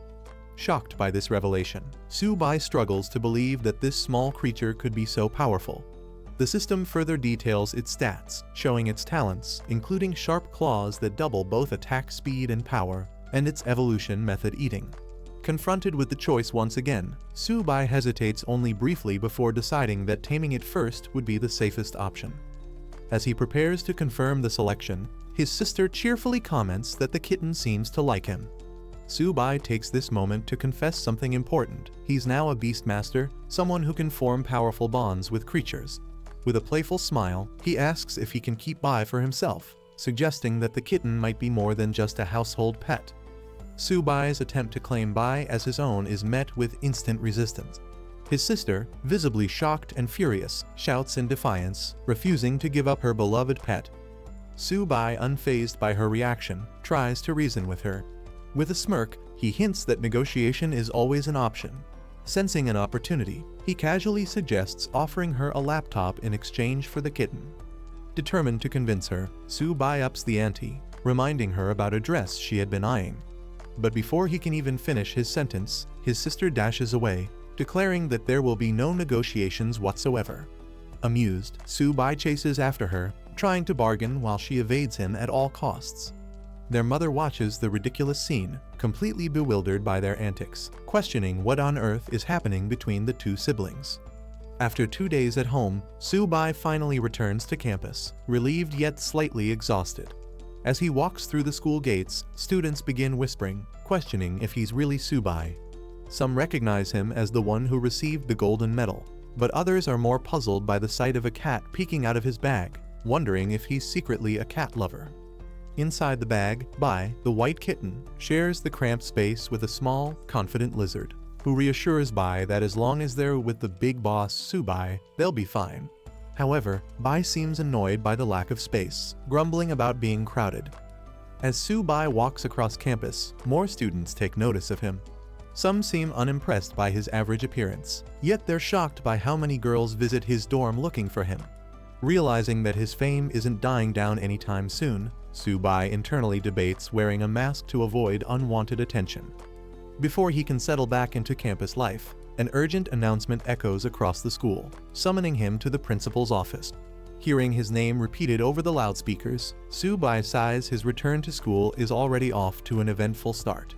A: Shocked by this revelation, Su-bai struggles to believe that this small creature could be so powerful. The system further details its stats, showing its talents, including sharp claws that double both attack speed and power, and its evolution method eating. Confronted with the choice once again, Su-bai hesitates only briefly before deciding that taming it first would be the safest option. As he prepares to confirm the selection, his sister cheerfully comments that the kitten seems to like him. Su-bai takes this moment to confess something important. He's now a beastmaster, someone who can form powerful bonds with creatures. With a playful smile, he asks if he can keep Bai for himself, suggesting that the kitten might be more than just a household pet. Su-bai's attempt to claim Bai as his own is met with instant resistance. His sister, visibly shocked and furious, shouts in defiance, refusing to give up her beloved pet. Su-bai, unfazed by her reaction, tries to reason with her. With a smirk, he hints that negotiation is always an option. Sensing an opportunity, he casually suggests offering her a laptop in exchange for the kitten. Determined to convince her, Su-bai ups the ante, reminding her about a dress she had been eyeing. But before he can even finish his sentence, his sister dashes away, declaring that there will be no negotiations whatsoever. Amused, Su-bai chases after her, trying to bargain while she evades him at all costs. Their mother watches the ridiculous scene, completely bewildered by their antics, questioning what on earth is happening between the two siblings. After 2 days at home, Su-bai finally returns to campus, relieved yet slightly exhausted. As he walks through the school gates, students begin whispering, questioning if he's really Su-bai. Some recognize him as the one who received the golden medal, but others are more puzzled by the sight of a cat peeking out of his bag, wondering if he's secretly a cat lover. Inside the bag, Bai, the white kitten, shares the cramped space with a small, confident lizard, who reassures Bai that as long as they're with the big boss Su-bai, they'll be fine. However, Bai seems annoyed by the lack of space, grumbling about being crowded. As Su-bai walks across campus, more students take notice of him. Some seem unimpressed by his average appearance, yet they're shocked by how many girls visit his dorm looking for him. Realizing that his fame isn't dying down anytime soon, Su-bai internally debates wearing a mask to avoid unwanted attention. Before he can settle back into campus life, an urgent announcement echoes across the school, summoning him to the principal's office. Hearing his name repeated over the loudspeakers, Su-bai sighs his return to school is already off to an eventful start.